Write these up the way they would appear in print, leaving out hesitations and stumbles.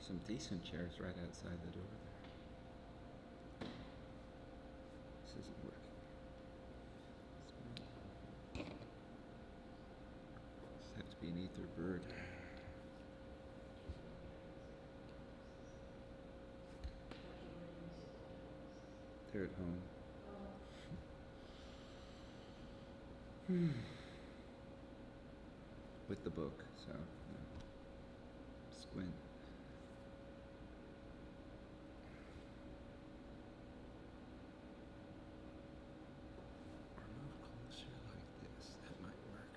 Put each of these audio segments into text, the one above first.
some decent chairs right outside the door there. This isn't working. This has to be an ether bird. They're at home. With the book, so squint. Or move closer like this. That might work.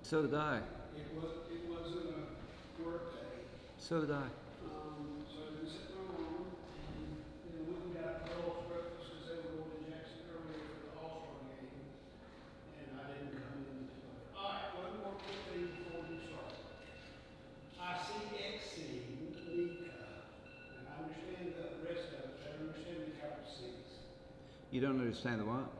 So did I. It wasn't a work day. So did I. So I've been sitting around, and then we got a girls' breakfast because they were going to Jackson earlier for the All-Star game, and I didn't come in until. All right, one more quick thing before we start. I see X-seeing Nika, and I understand the rest of it. I don't understand the capital C's. You don't understand the what?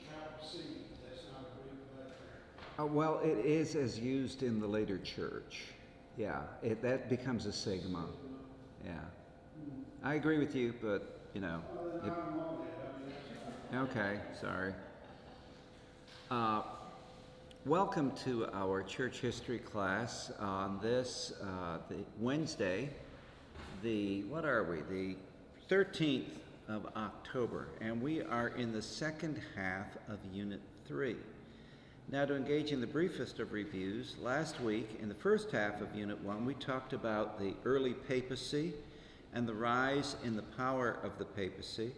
Capital C. That's not a Greek letter. Well, it is as used in the later church. Yeah, that becomes a sigma. Yeah. I agree with you, but, you know. Okay, sorry. Welcome to our church history class on this the Wednesday, what are we? The 13th of October, and we are in the second half of Unit 3. Now, to engage in the briefest of reviews, last week in the first half of Unit 1, we talked about the early papacy and the rise in the power of the papacy.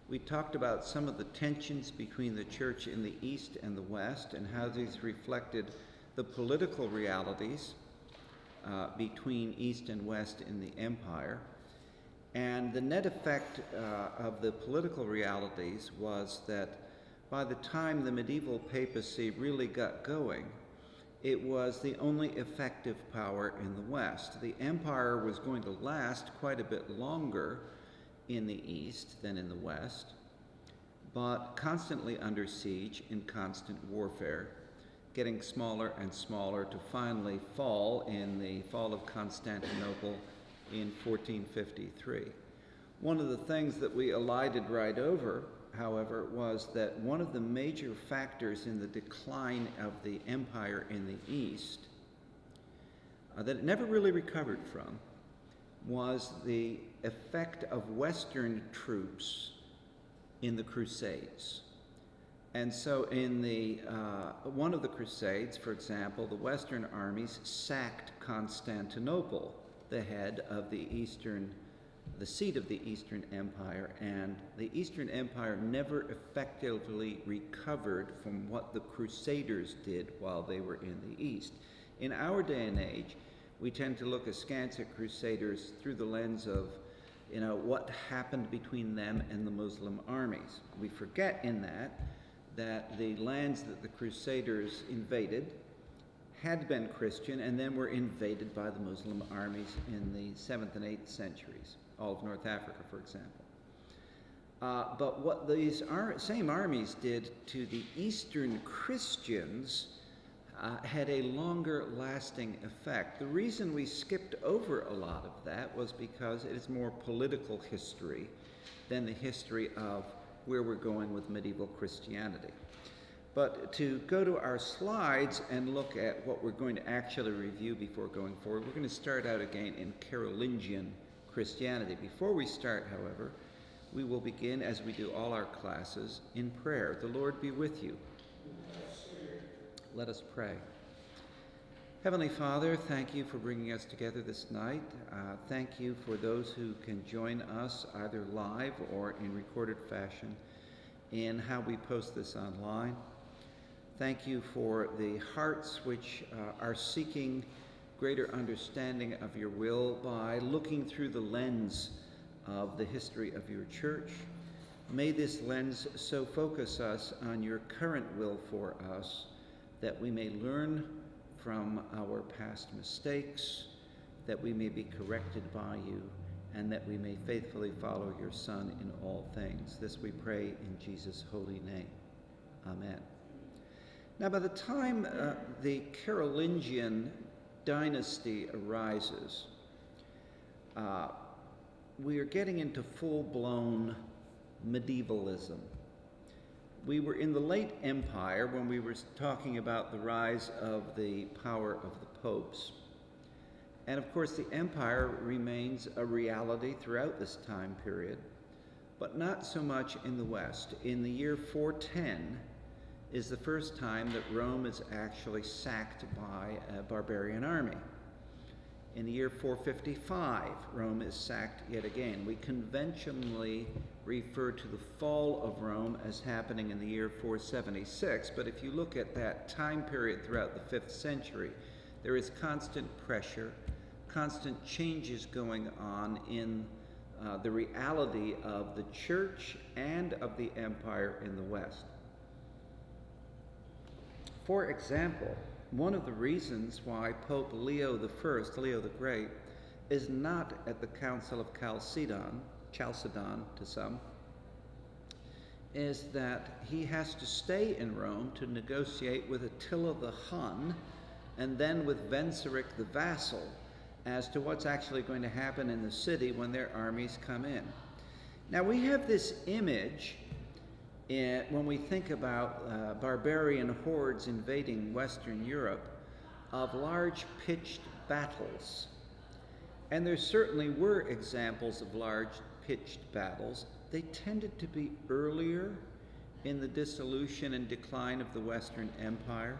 We talked about some of the tensions between the church in the East and the West and how these reflected the political realities between East and West in the empire. And the net effect of the political realities was that by the time the medieval papacy really got going, it was the only effective power in the West. The empire was going to last quite a bit longer in the East than in the West, but constantly under siege in constant warfare, getting smaller and smaller to finally fall in the fall of Constantinople in 1453. One of the things that we elided right over, however, was that one of the major factors in the decline of the empire in the East that it never really recovered from was the effect of Western troops in the Crusades. And so in one of the Crusades, for example, the Western armies sacked Constantinople, the head of the seat of the Eastern Empire, and the Eastern Empire never effectively recovered from what the Crusaders did while they were in the East. In our day and age, we tend to look askance at Crusaders through the lens of, what happened between them and the Muslim armies. We forget in that the lands that the Crusaders invaded had been Christian and then were invaded by the Muslim armies in the 7th and 8th centuries. All of North Africa, for example. But what these same armies did to the Eastern Christians had a longer lasting effect. The reason we skipped over a lot of that was because it is more political history than the history of where we're going with medieval Christianity. But to go to our slides and look at what we're going to actually review before going forward, we're going to start out again in Carolingian Christianity. Before we start, however, we will begin, as we do all our classes, in prayer. The Lord be with you. Let us pray. Heavenly Father, thank you for bringing us together this night. Thank you for those who can join us either live or in recorded fashion in how we post this online. Thank you for the hearts which are seeking greater understanding of your will by looking through the lens of the history of your church. May this lens so focus us on your current will for us that we may learn from our past mistakes, that we may be corrected by you, and that we may faithfully follow your Son in all things. This we pray in Jesus' holy name. Amen. Now, by the time the Carolingian dynasty arises, we are getting into full-blown medievalism. We were in the late Empire when we were talking about the rise of the power of the popes. And of course, the empire remains a reality throughout this time period, but not so much in the West. In the year 410 is the first time that Rome is actually sacked by a barbarian army. In the year 455, Rome is sacked yet again. We conventionally refer to the fall of Rome as happening in the year 476, but if you look at that time period throughout the 5th century, there is constant pressure, constant changes going on in the reality of the church and of the empire in the West. For example, one of the reasons why Pope Leo I, Leo the Great, is not at the Council of Chalcedon to some, is that he has to stay in Rome to negotiate with Attila the Hun and then with Wenseric the vassal as to what's actually going to happen in the city when their armies come in. Now we have this image when we think about barbarian hordes invading Western Europe of large pitched battles. And there certainly were examples of large pitched battles. They tended to be earlier in the dissolution and decline of the Western Empire.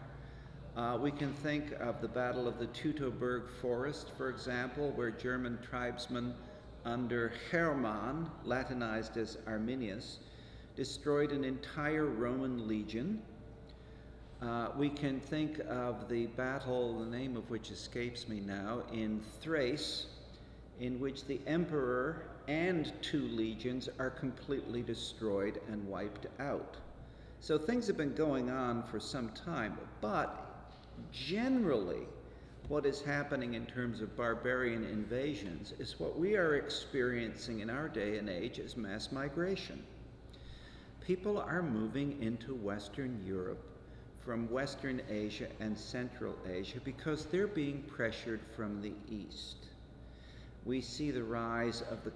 We can think of the Battle of the Tutelburg Forest, for example, where German tribesmen under Hermann, Latinized as Arminius, destroyed an entire Roman legion. We can think of the battle, the name of which escapes me now, in Thrace, in which the emperor and 2 legions are completely destroyed and wiped out. So things have been going on for some time, but generally what is happening in terms of barbarian invasions is what we are experiencing in our day and age as mass migration. People are moving into Western Europe from Western Asia and Central Asia because they're being pressured from the East. We see the rise of the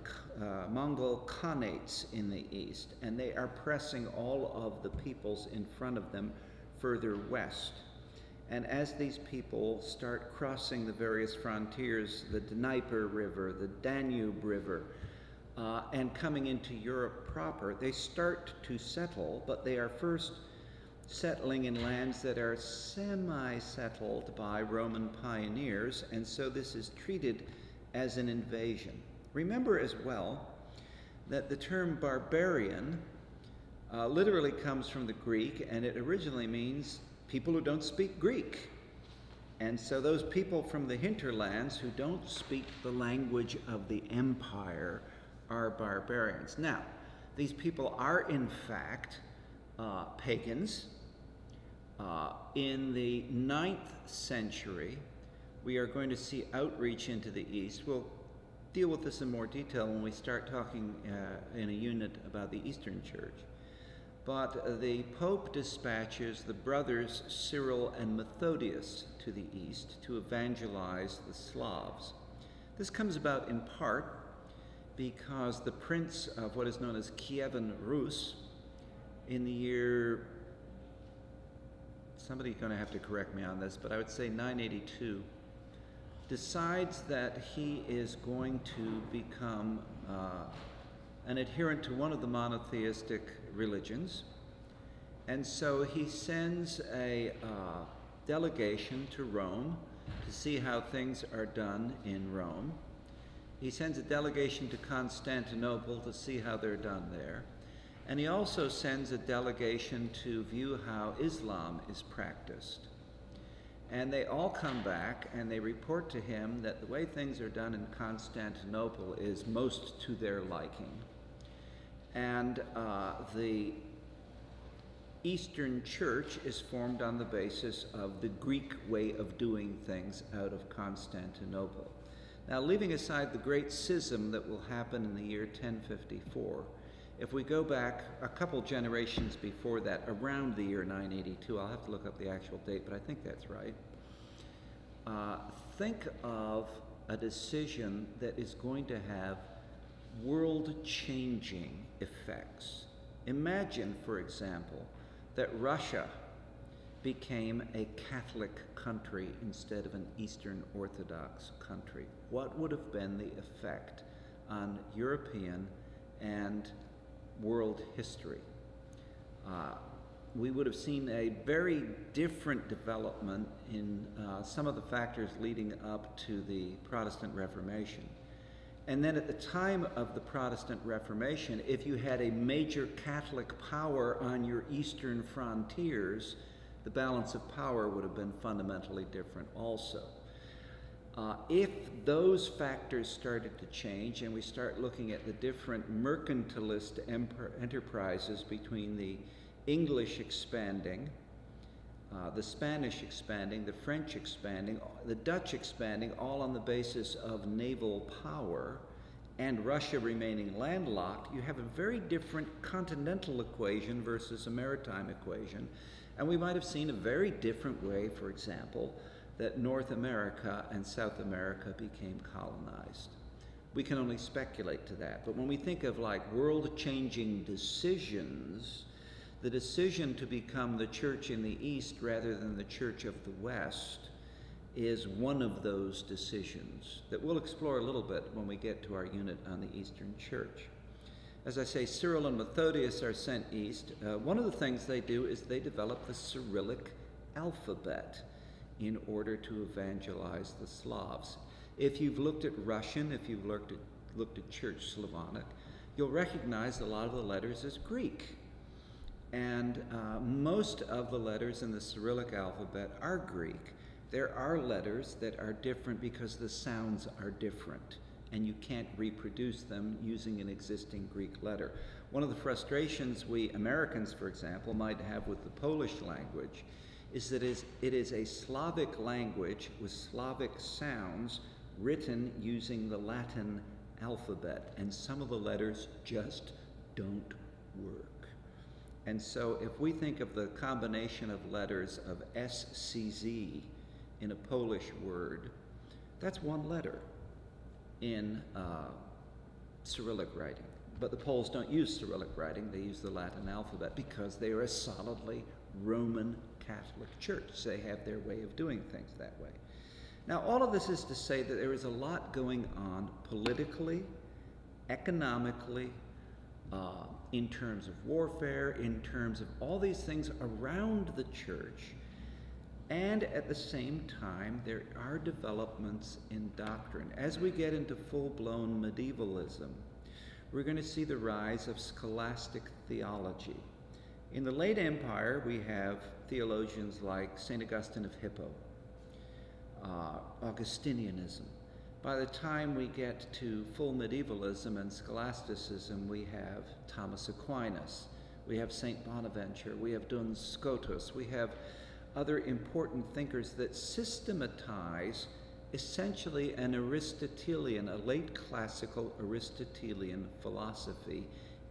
Mongol Khanates in the East, and they are pressing all of the peoples in front of them further west. And as these people start crossing the various frontiers, the Dnieper River, the Danube River, and coming into Europe proper, they start to settle, but they are first settling in lands that are semi-settled by Roman pioneers, and so this is treated as an invasion. Remember as well that the term barbarian literally comes from the Greek, and it originally means people who don't speak Greek. And so those people from the hinterlands who don't speak the language of the empire are barbarians. Now, these people are in fact pagans. In the 9th century, we are going to see outreach into the East. We'll deal with this in more detail when we start talking in a unit about the Eastern Church. But the Pope dispatches the brothers Cyril and Methodius to the East to evangelize the Slavs. This comes about in part because the prince of what is known as Kievan Rus in the year, somebody's going to have to correct me on this, but I would say 982, decides that he is going to become an adherent to one of the monotheistic religions. And so he sends a delegation to Rome to see how things are done in Rome. He sends a delegation to Constantinople to see how they're done there. And he also sends a delegation to view how Islam is practiced. And they all come back and they report to him that the way things are done in Constantinople is most to their liking. And the Eastern Church is formed on the basis of the Greek way of doing things out of Constantinople. Now, leaving aside the Great Schism that will happen in the year 1054, if we go back a couple generations before that, around the year 982, I'll have to look up the actual date, but I think that's right. Think of a decision that is going to have world-changing effects. Imagine, for example, that Russia became a Catholic country instead of an Eastern Orthodox country. What would have been the effect on European and world history? We would have seen a very different development in some of the factors leading up to the Protestant Reformation. And then at the time of the Protestant Reformation, if you had a major Catholic power on your eastern frontiers, the balance of power would have been fundamentally different also. If those factors started to change and we start looking at the different mercantilist enterprises between the English expanding, the Spanish expanding, the French expanding, the Dutch expanding, all on the basis of naval power, and Russia remaining landlocked, you have a very different continental equation versus a maritime equation. And we might have seen a very different way, for example, that North America and South America became colonized. We can only speculate to that. But when we think of like world-changing decisions, the decision to become the church in the East rather than the church of the West is one of those decisions that we'll explore a little bit when we get to our unit on the Eastern Church. As I say, Cyril and Methodius are sent east. One of the things they do is they develop the Cyrillic alphabet in order to evangelize the Slavs. If you've looked at Russian, if you've looked at Church Slavonic, you'll recognize a lot of the letters as Greek. And most of the letters in the Cyrillic alphabet are Greek. There are letters that are different because the sounds are different, and you can't reproduce them using an existing Greek letter. One of the frustrations we Americans, for example, might have with the Polish language is that it is a Slavic language with Slavic sounds written using the Latin alphabet, and some of the letters just don't work. And so if we think of the combination of letters of SCZ in a Polish word, that's one letter in Cyrillic writing. But the Poles don't use Cyrillic writing, they use the Latin alphabet because they are a solidly Roman Catholic church. They have their way of doing things that way. Now, all of this is to say that there is a lot going on politically, economically, in terms of warfare, in terms of all these things around the church. And at the same time, there are developments in doctrine. As we get into full-blown medievalism, we're going to see the rise of scholastic theology. In the late Empire, we have theologians like St. Augustine of Hippo, Augustinianism. By the time we get to full medievalism and scholasticism, we have Thomas Aquinas, we have St. Bonaventure, we have Duns Scotus, we have other important thinkers that systematize essentially an Aristotelian, a late classical Aristotelian philosophy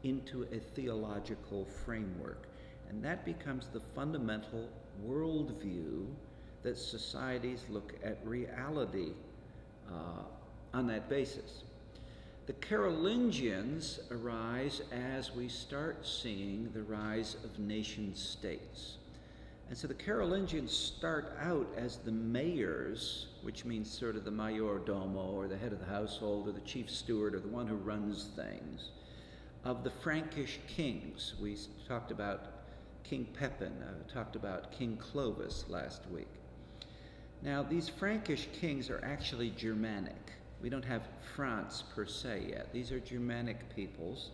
into a theological framework. And that becomes the fundamental worldview that societies look at reality on that basis. The Carolingians arise as we start seeing the rise of nation states. And so the Carolingians start out as the mayors, which means sort of the mayordomo, or the head of the household, or the chief steward, or the one who runs things, of the Frankish kings. We talked about King Pepin, talked about King Clovis last week. Now, these Frankish kings are actually Germanic. We don't have France per se yet. These are Germanic peoples.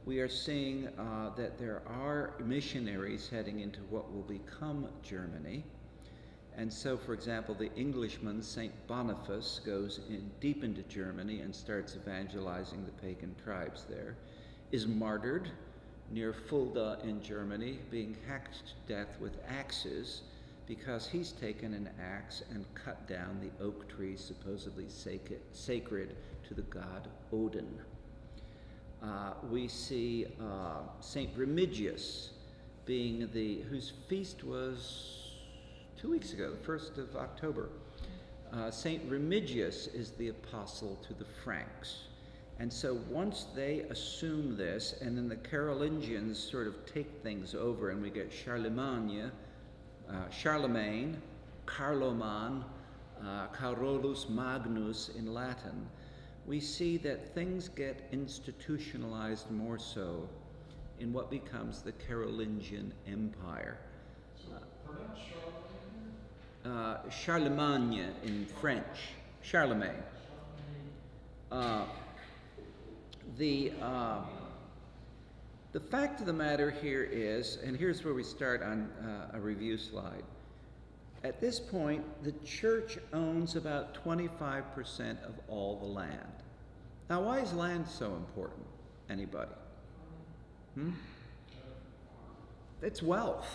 We are seeing that there are missionaries heading into what will become Germany. And so, for example, the Englishman, St. Boniface, goes deep into Germany and starts evangelizing the pagan tribes there, is martyred near Fulda in Germany, being hacked to death with axes because he's taken an axe and cut down the oak tree supposedly sacred to the god Odin. We see St. Remigius being whose feast was 2 weeks ago, the 1st of October. St. Remigius is the apostle to the Franks. And so once they assume this, and then the Carolingians sort of take things over, and we get Charlemagne, Carloman, Carolus Magnus in Latin, we see that things get institutionalized more so in what becomes the Carolingian Empire. Pronounce Charlemagne in French, Charlemagne. The fact of the matter here is, and here's where we start on a review slide. At this point, the church owns about 25% of all the land. Now, why is land so important? Anybody? It's wealth.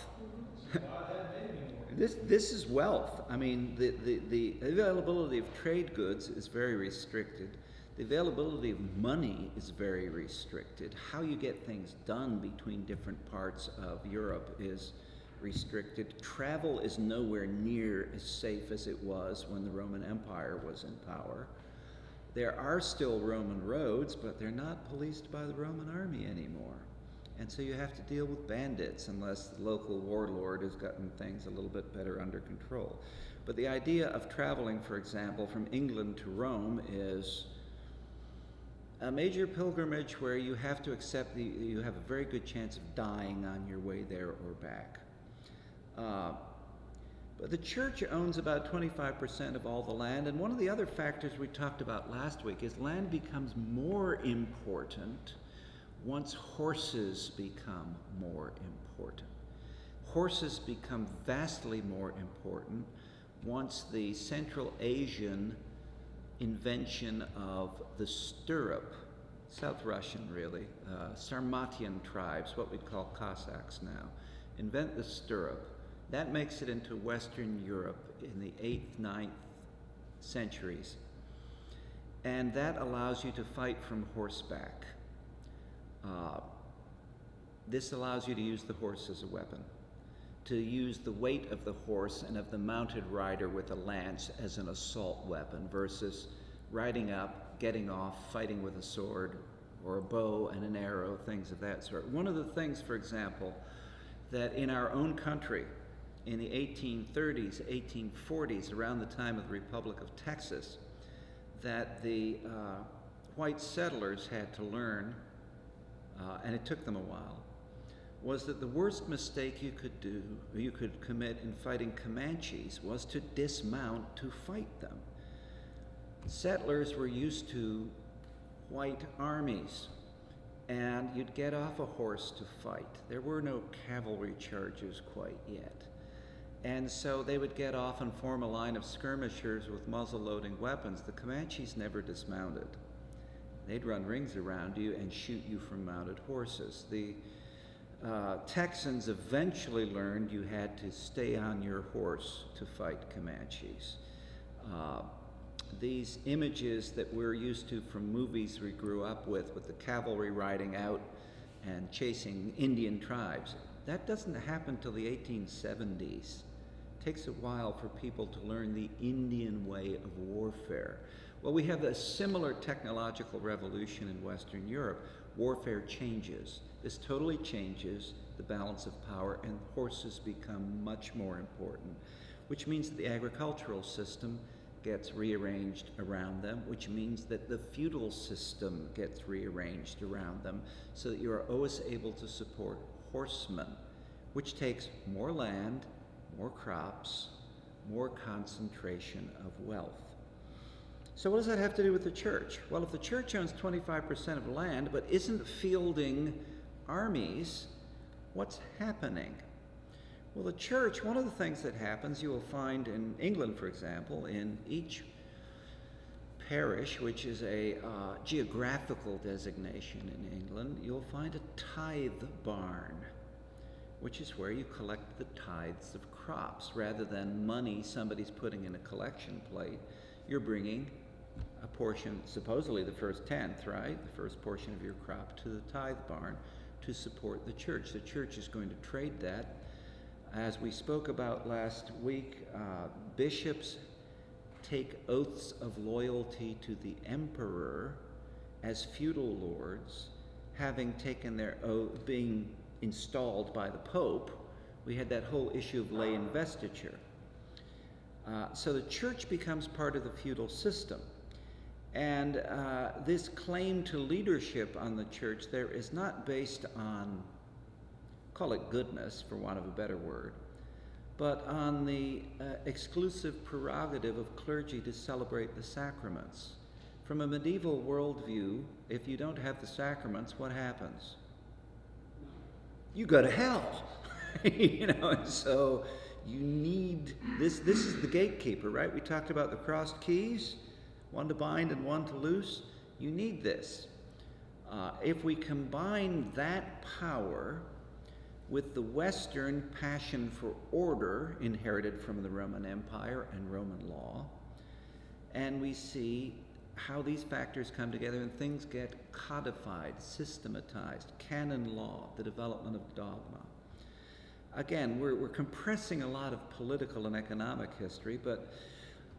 This is wealth. I mean, the availability of trade goods is very restricted. The availability of money is very restricted. How you get things done between different parts of Europe is restricted. Travel is nowhere near as safe as it was when the Roman Empire was in power. There are still Roman roads, but they're not policed by the Roman army anymore. And so you have to deal with bandits unless the local warlord has gotten things a little bit better under control. But the idea of traveling, for example, from England to Rome is a major pilgrimage where you have to accept you have a very good chance of dying on your way there or back. But the church owns about 25% of all the land, and one of the other factors we talked about last week is land becomes more important once horses become more important. Horses become vastly more important once the Central Asian invention of the stirrup, South Russian really, Sarmatian tribes, what we'd call Cossacks now, invent the stirrup. That makes it into Western Europe in the 8th, 9th centuries. And that allows you to fight from horseback. This allows you to use the horse as a weapon, to use the weight of the horse and of the mounted rider with a lance as an assault weapon versus riding up, getting off, fighting with a sword or a bow and an arrow, things of that sort. One of the things, for example, that in our own country, in the 1830s, 1840s, around the time of the Republic of Texas, that the white settlers had to learn, and it took them a while, was that the worst mistake you could commit in fighting Comanches was to dismount to fight them. Settlers were used to white armies, and you'd get off a horse to fight. There were no cavalry charges quite yet. And so they would get off and form a line of skirmishers with muzzle-loading weapons. The Comanches never dismounted. They'd run rings around you and shoot you from mounted horses. The Texans eventually learned you had to stay on your horse to fight Comanches. These images that we're used to from movies we grew up with the cavalry riding out and chasing Indian tribes, that doesn't happen till the 1870s. It takes a while for people to learn the Indian way of warfare. Well, we have a similar technological revolution in Western Europe. Warfare changes. This totally changes the balance of power, and horses become much more important, which means that the agricultural system gets rearranged around them, which means that the feudal system gets rearranged around them, so that you are always able to support horsemen, which takes more land, more crops, more concentration of wealth. So what does that have to do with the church? Well, if the church owns 25% of land but isn't fielding armies, what's happening? Well, the church, one of the things that happens, you will find in England, for example, in each parish, which is a geographical designation in England, you'll find a tithe barn, which is where you collect the tithes of crops. Rather than money somebody's putting in a collection plate, you're bringing a portion, supposedly the first tenth, right? The first portion of your crop to the tithe barn to support the church. The church is going to trade that. As we spoke about last week, bishops take oaths of loyalty to the emperor as feudal lords, having taken their oath, being installed by the Pope. We had that whole issue of lay investiture. So the church becomes part of the feudal system. And this claim to leadership on the church there is not based on, call it goodness for want of a better word, but on the exclusive prerogative of clergy to celebrate the sacraments. From a medieval worldview, if you don't have the sacraments, what happens? You go to hell. And so you need this. This is the gatekeeper, right? We talked about the crossed keys, one to bind and one to loose. You need this. If we combine that power with the Western passion for order inherited from the Roman Empire and Roman law, and we see how these factors come together and things get codified, systematized, canon law, the development of dogma. Again, we're compressing a lot of political and economic history, but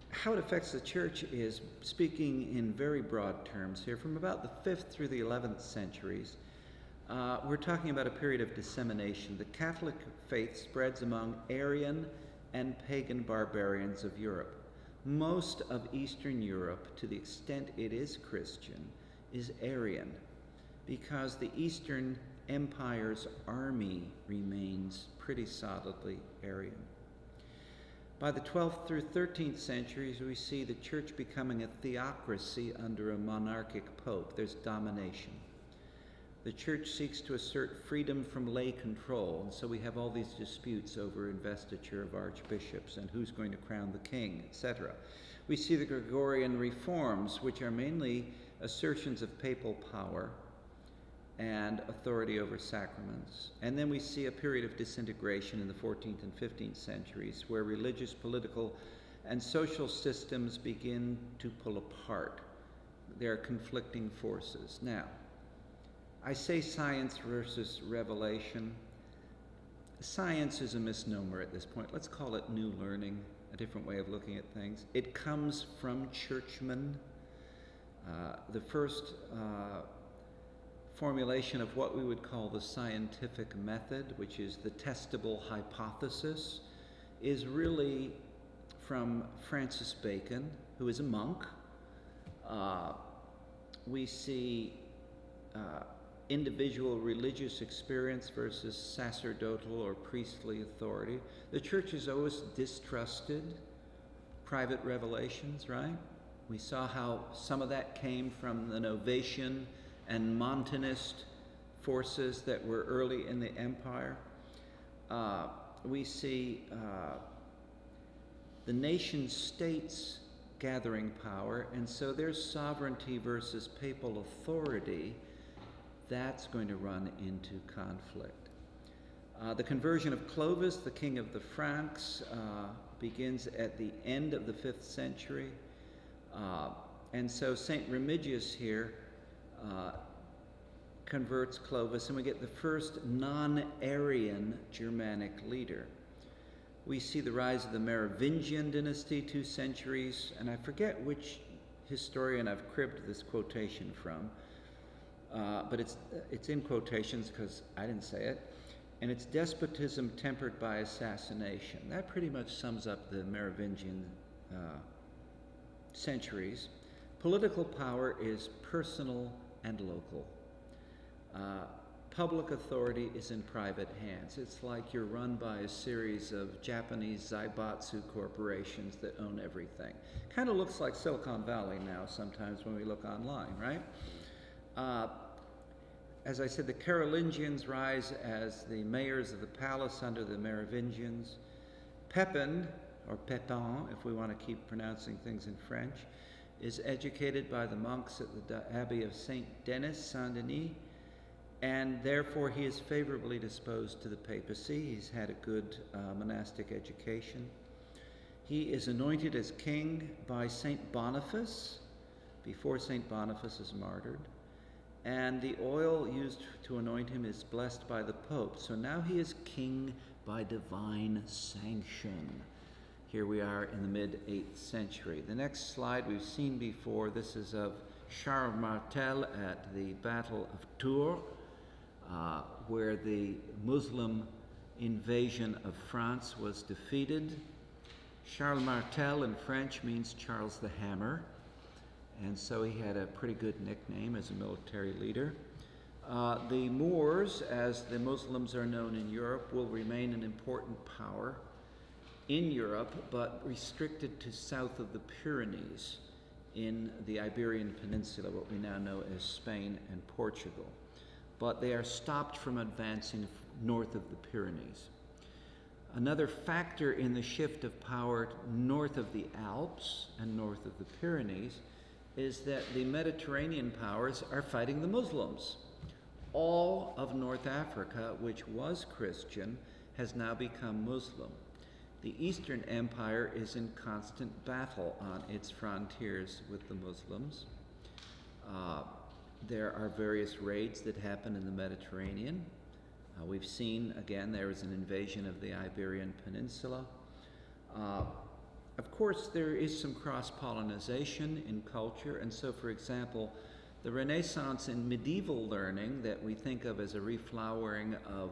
how it affects the church is, speaking in very broad terms here, from about the 5th through the 11th centuries, we're talking about a period of dissemination. The Catholic faith spreads among Arian and pagan barbarians of Europe. Most of Eastern Europe, to the extent it is Christian, is Arian, because the Eastern Empire's army remains pretty solidly Arian. By the 12th through 13th centuries, we see the church becoming a theocracy under a monarchic pope. There's domination. The church seeks to assert freedom from lay control, and so we have all these disputes over investiture of archbishops and who's going to crown the king, etc. We see the Gregorian Reforms, which are mainly assertions of papal power and authority over sacraments. And then we see a period of disintegration in the 14th and 15th centuries, where religious, political, and social systems begin to pull apart. There are conflicting forces. Now, I say science versus revelation. Science is a misnomer at this point. Let's call it new learning, a different way of looking at things. It comes from churchmen. The first formulation of what we would call the scientific method, which is the testable hypothesis, is really from Francis Bacon, who is a monk. We see individual religious experience versus sacerdotal or priestly authority. The church has always distrusted private revelations, right? We saw how some of that came from the Novatian and Montanist forces that were early in the empire. We see the nation states gathering power, and so there's sovereignty versus papal authority. That's going to run into conflict. The conversion of Clovis, the king of the Franks, begins at the end of the 5th century. And so St. Remigius here converts Clovis, and we get the first non-Arian Germanic leader. We see the rise of the Merovingian dynasty 2 centuries, and I forget which historian I've cribbed this quotation from, but it's in quotations because I didn't say it, and it's despotism tempered by assassination. That pretty much sums up the Merovingian centuries. Political power is personal and local. public authority is in private hands. It's like you're run by a series of Japanese zaibatsu corporations that own everything. Kind of looks like Silicon Valley now sometimes when we look online, right? As I said, the Carolingians rise as the mayors of the palace under the Merovingians. Pepin, or Pepin, if we want to keep pronouncing things in French, is educated by the monks at the Abbey of Saint Denis, Saint-Denis, and therefore he is favorably disposed to the papacy. He's had a good monastic education. He is anointed as king by Saint Boniface, before Saint Boniface is martyred, and the oil used to anoint him is blessed by the Pope. So now he is king by divine sanction. Here we are in the mid-8th century. The next slide we've seen before. This is of Char Martell at the Battle of Tours, where the Muslim invasion of France was defeated. Charles Martel in French means Charles the Hammer, and so he had a pretty good nickname as a military leader. The Moors, as the Muslims are known in Europe, will remain an important power in Europe, but restricted to south of the Pyrenees in the Iberian Peninsula, what we now know as Spain and Portugal. But they are stopped from advancing north of the Pyrenees. Another factor in the shift of power north of the Alps and north of the Pyrenees is that the Mediterranean powers are fighting the Muslims. All of North Africa, which was Christian, has now become Muslim. The Eastern Empire is in constant battle on its frontiers with the Muslims. There are various raids that happen in the Mediterranean. We've seen, again, there was an invasion of the Iberian Peninsula. Of course, there is some cross-pollination in culture, and so, for example, the Renaissance in medieval learning that we think of as a reflowering of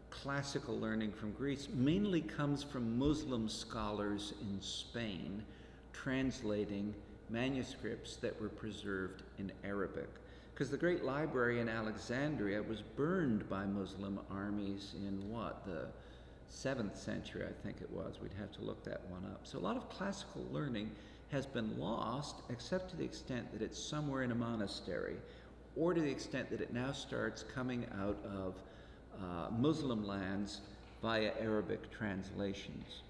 classical learning from Greece mainly comes from Muslim scholars in Spain translating manuscripts that were preserved in Arabic. Because the great library in Alexandria was burned by Muslim armies in the 7th century, I think it was. We'd have to look that one up. So a lot of classical learning has been lost, except to the extent that it's somewhere in a monastery, or to the extent that it now starts coming out of Muslim lands via Arabic translations.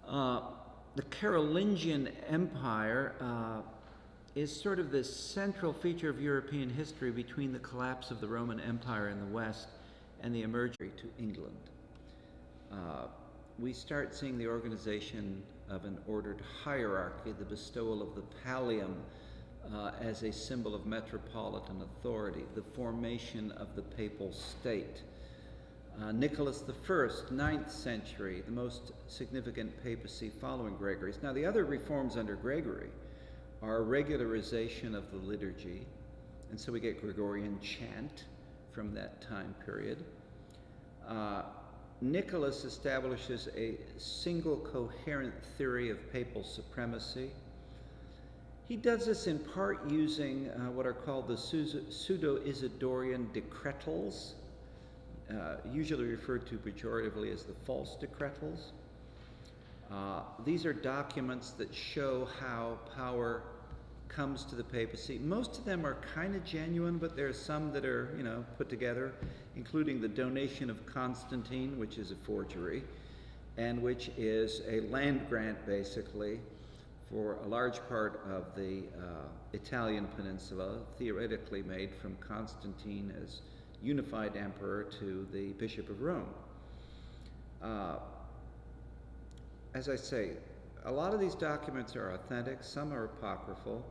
The Carolingian Empire is sort of this central feature of European history between the collapse of the Roman Empire in the West and the emergence to England. We start seeing the organization of an ordered hierarchy, the bestowal of the pallium as a symbol of metropolitan authority, the formation of the papal state. Nicholas I, 9th century, the most significant papacy following Gregory's. Now, the other reforms under Gregory are regularization of the liturgy, and so we get Gregorian chant from that time period. Nicholas establishes a single coherent theory of papal supremacy. He does this in part using what are called the pseudo-Isidorian decretals, usually referred to pejoratively as the false decretals. These are documents that show how power comes to the papacy. Most of them are kind of genuine, but there are some that are, put together, including the donation of Constantine, which is a forgery, and which is a land grant, basically, for a large part of the Italian peninsula, theoretically made from Constantine as unified emperor to the Bishop of Rome. As I say, a lot of these documents are authentic, some are apocryphal.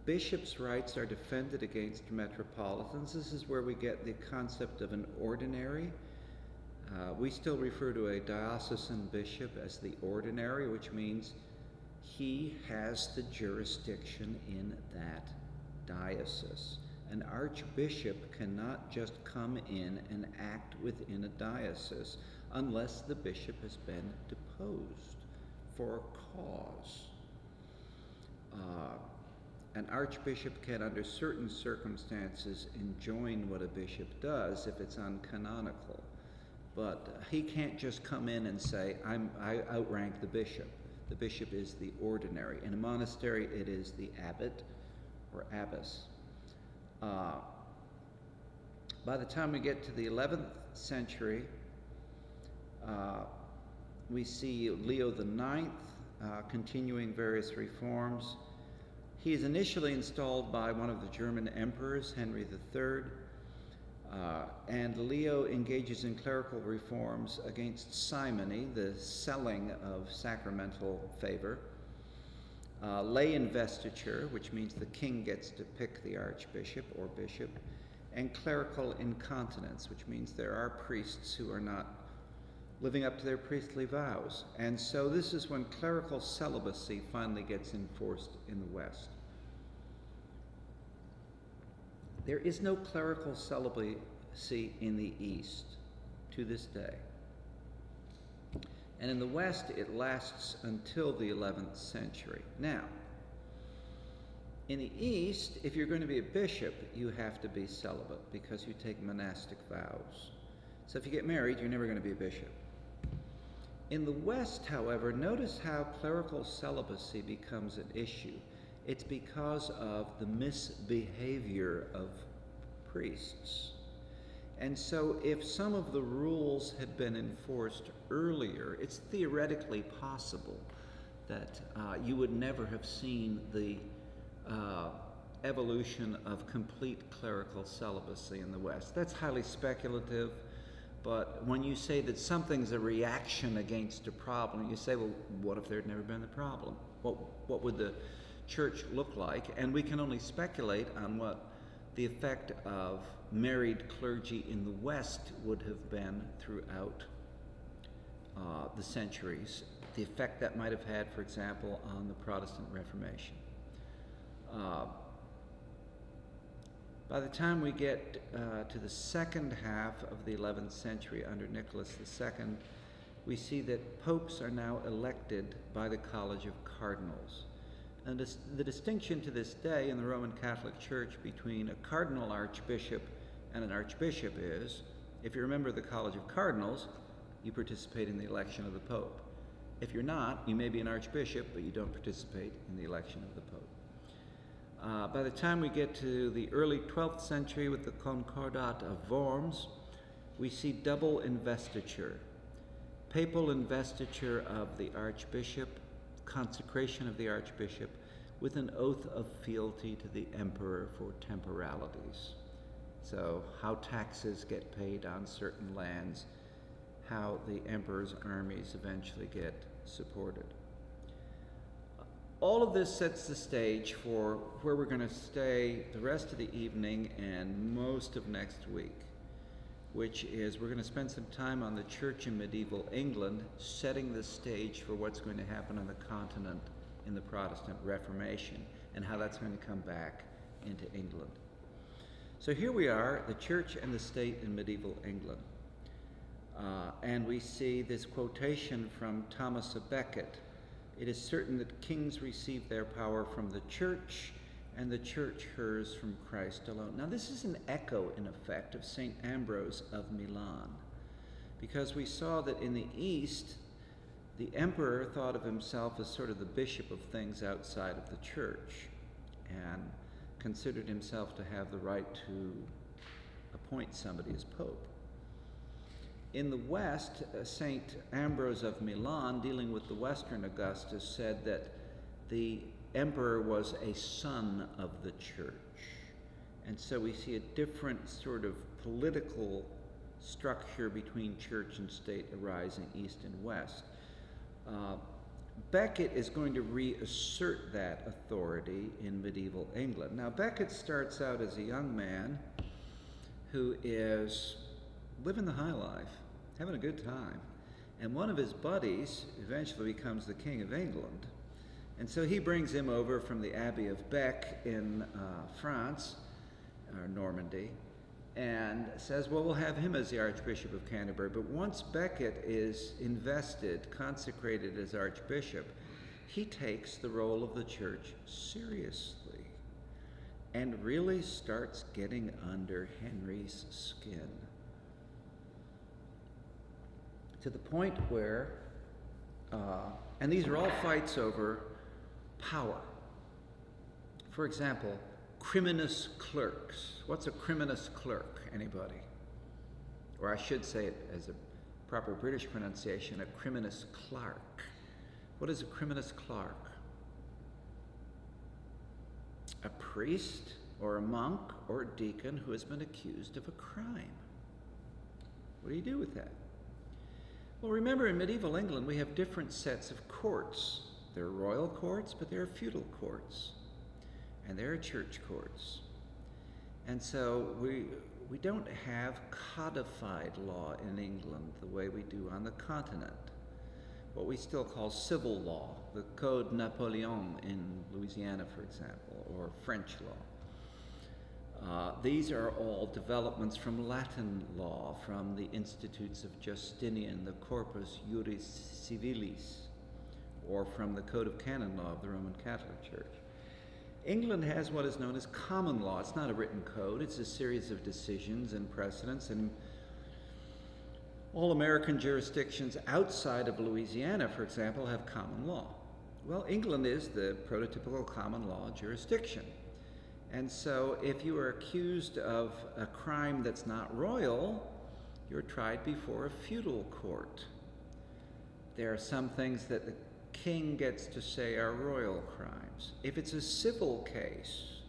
Bishops' rights are defended against metropolitans. This is where we get the concept of an ordinary. We still refer to a diocesan bishop as the ordinary, which means he has the jurisdiction in that diocese. An archbishop cannot just come in and act within a diocese unless the bishop has been deposed for a cause. an archbishop can, under certain circumstances, enjoin what a bishop does if it's uncanonical. But he can't just come in and say, I outrank the bishop. The bishop is the ordinary. In a monastery, it is the abbot or abbess. By the time we get to the 11th century, we see Leo IX continuing various reforms. He is initially installed by one of the German emperors, Henry III, and Leo engages in clerical reforms against simony, the selling of sacramental favor, lay investiture, which means the king gets to pick the archbishop or bishop, and clerical incontinence, which means there are priests who are not living up to their priestly vows. And so this is when clerical celibacy finally gets enforced in the West. There is no clerical celibacy in the East to this day. And in the West, it lasts until the 11th century. Now, in the East, if you're going to be a bishop, you have to be celibate because you take monastic vows. So if you get married, you're never going to be a bishop. In the West, however, notice how clerical celibacy becomes an issue. It's because of the misbehavior of priests. And so if some of the rules had been enforced earlier, it's theoretically possible that you would never have seen the evolution of complete clerical celibacy in the West. That's highly speculative, but when you say that something's a reaction against a problem, you say, well, what if there had never been a problem? What would the church look like? And we can only speculate on what the effect of married clergy in the West would have been throughout the centuries, the effect that might have had, for example, on the Protestant Reformation. By the time we get to the second half of the 11th century under Nicholas II, we see that popes are now elected by the College of Cardinals. And the distinction to this day in the Roman Catholic Church between a cardinal archbishop and an archbishop is, if you're a member of the College of Cardinals, you participate in the election of the Pope. If you're not, you may be an archbishop, but you don't participate in the election of the Pope. By the time we get to the early 12th century with the Concordat of Worms, we see double investiture. Papal investiture of the archbishop, consecration of the archbishop, with an oath of fealty to the emperor for temporalities. So how taxes get paid on certain lands, how the emperor's armies eventually get supported. All of this sets the stage for where we're going to stay the rest of the evening and most of next week, which is we're going to spend some time on the church in medieval England, setting the stage for what's going to happen on the continent in the Protestant Reformation and how that's going to come back into England. So here we are, the church and the state in medieval England. And we see this quotation from Thomas à Becket. It is certain that kings receive their power from the church, and the church hers from Christ alone. Now this is an echo, in effect, of St. Ambrose of Milan, because we saw that in the East, the emperor thought of himself as sort of the bishop of things outside of the church, and considered himself to have the right to appoint somebody as pope. In the West, St. Ambrose of Milan, dealing with the Western Augustus, said that the emperor was a son of the church. And so we see a different sort of political structure between church and state arising East and West. Becket is going to reassert that authority in medieval England. Now, Becket starts out as a young man who is living the high life, having a good time. And one of his buddies eventually becomes the King of England. And so he brings him over from the Abbey of Bec in France, or Normandy, and says, well, we'll have him as the Archbishop of Canterbury. But once Becket is invested, consecrated as Archbishop, he takes the role of the church seriously. and really starts getting under Henry's skin. To the point where, and these are all fights over power. For example, criminus clerks. What's a criminus clerk? Anybody? Or I should say it as a proper British pronunciation, a criminus clerk. What is a criminus clerk? A priest or a monk or a deacon who has been accused of a crime. What do you do with that? Well, remember, in medieval England, we have different sets of courts. There are royal courts, but there are feudal courts, and there are church courts. And so we don't have codified law in England the way we do on the continent, what we still call civil law, the Code Napoleon in Louisiana, for example, or French law. These are all developments from Latin law, from the Institutes of Justinian, the Corpus Juris Civilis, or from the Code of Canon Law of the Roman Catholic Church. England has what is known as common law. It's not a written code, it's a series of decisions and precedents, and all American jurisdictions outside of Louisiana, for example, have common law. Well, England is the prototypical common law jurisdiction. And so if you are accused of a crime that's not royal, you're tried before a feudal court. There are some things that the king gets to say are royal crimes. If it's a civil case,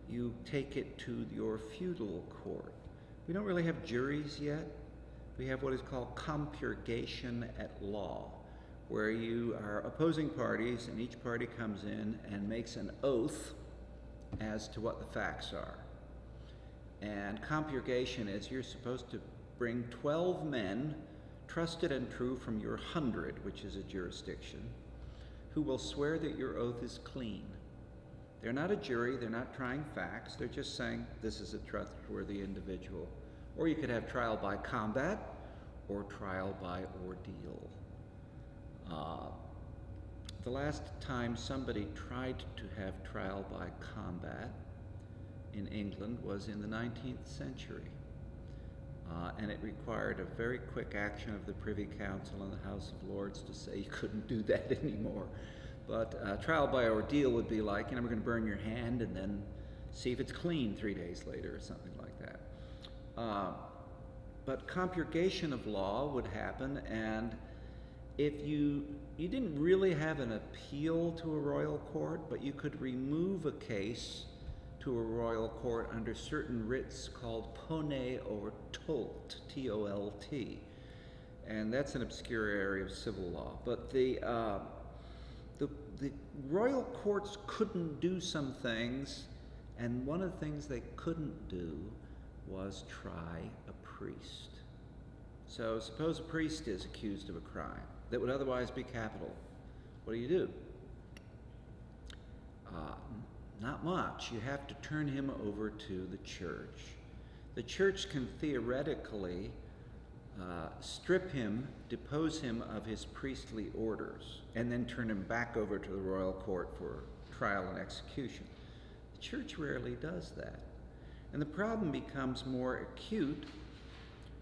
you take it to your feudal court. We don't really have juries yet. We have what is called compurgation at law, where you are opposing parties and each party comes in and makes an oath as to what the facts are. And compurgation is you're supposed to bring 12 men, trusted and true from your 100, which is a jurisdiction, who will swear that your oath is clean. They're not a jury, they're not trying facts, they're just saying this is a trustworthy individual. Or you could have trial by combat or trial by ordeal. The last time somebody tried to have trial by combat in England was in the 19th century. And it required a very quick action of the Privy Council and the House of Lords to say you couldn't do that anymore. But trial by ordeal would be like, we're going to burn your hand and then see if it's clean 3 days later or something like that. But compurgation of law would happen, and if you didn't really have an appeal to a royal court, but you could remove a case to a royal court under certain writs called pone or tolt, T-O-L-T. And that's an obscure area of civil law. But the royal courts couldn't do some things, and one of the things they couldn't do was try a priest. So suppose a priest is accused of a crime that would otherwise be capital. What do? Not much. You have to turn him over to the church. The church can theoretically strip him, depose him of his priestly orders, and then turn him back over to the royal court for trial and execution. The church rarely does that. And the problem becomes more acute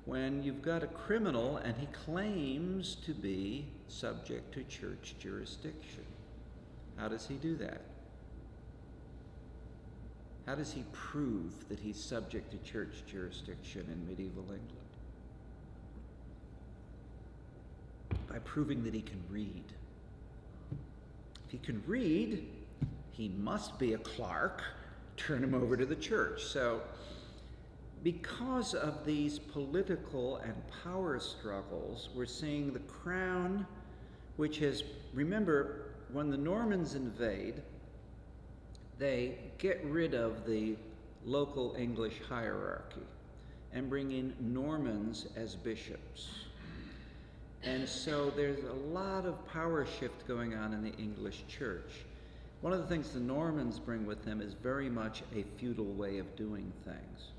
when you've got a criminal and he claims to be subject to church jurisdiction. How does he do that? How does he prove that he's subject to church jurisdiction in medieval England? By proving that he can read. If he can read, he must be a clerk. Turn him over to the church. So, because of these political and power struggles, we're seeing the crown, which has, remember, when the Normans invade, they get rid of the local English hierarchy and bring in Normans as bishops. And so there's a lot of power shift going on in the English church. One of the things the Normans bring with them is very much a feudal way of doing things.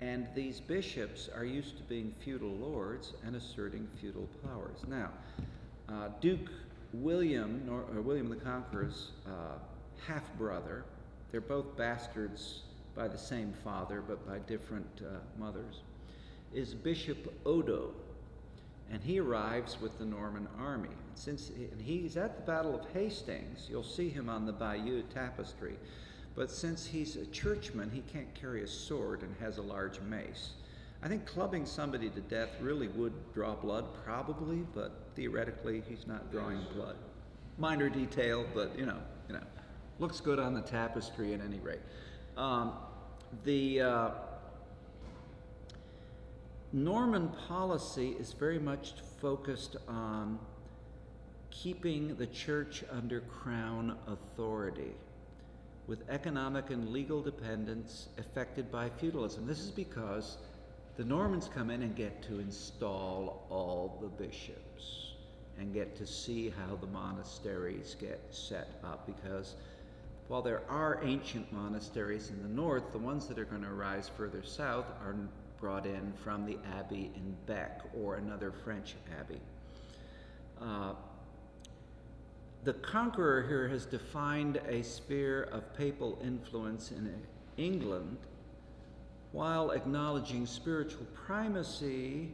And these bishops are used to being feudal lords and asserting feudal powers. Now, Duke William, William the Conqueror's half-brother, they're both bastards by the same father, but by different mothers, is Bishop Odo. And he arrives with the Norman army. And he's at the Battle of Hastings. You'll see him on the Bayeux Tapestry. But since he's a churchman, he can't carry a sword and has a large mace. I think clubbing somebody to death really would draw blood, probably, but theoretically he's not drawing blood. Minor detail, but you know, looks good on the tapestry at any rate. The Norman policy is very much focused on keeping the church under crown authority, with economic and legal dependence affected by feudalism. This is because the Normans come in and get to install all the bishops and get to see how the monasteries get set up, because while there are ancient monasteries in the north, the ones that are going to arise further south are brought in from the abbey in Bec or another French abbey. The conqueror here has defined a sphere of papal influence in England while acknowledging spiritual primacy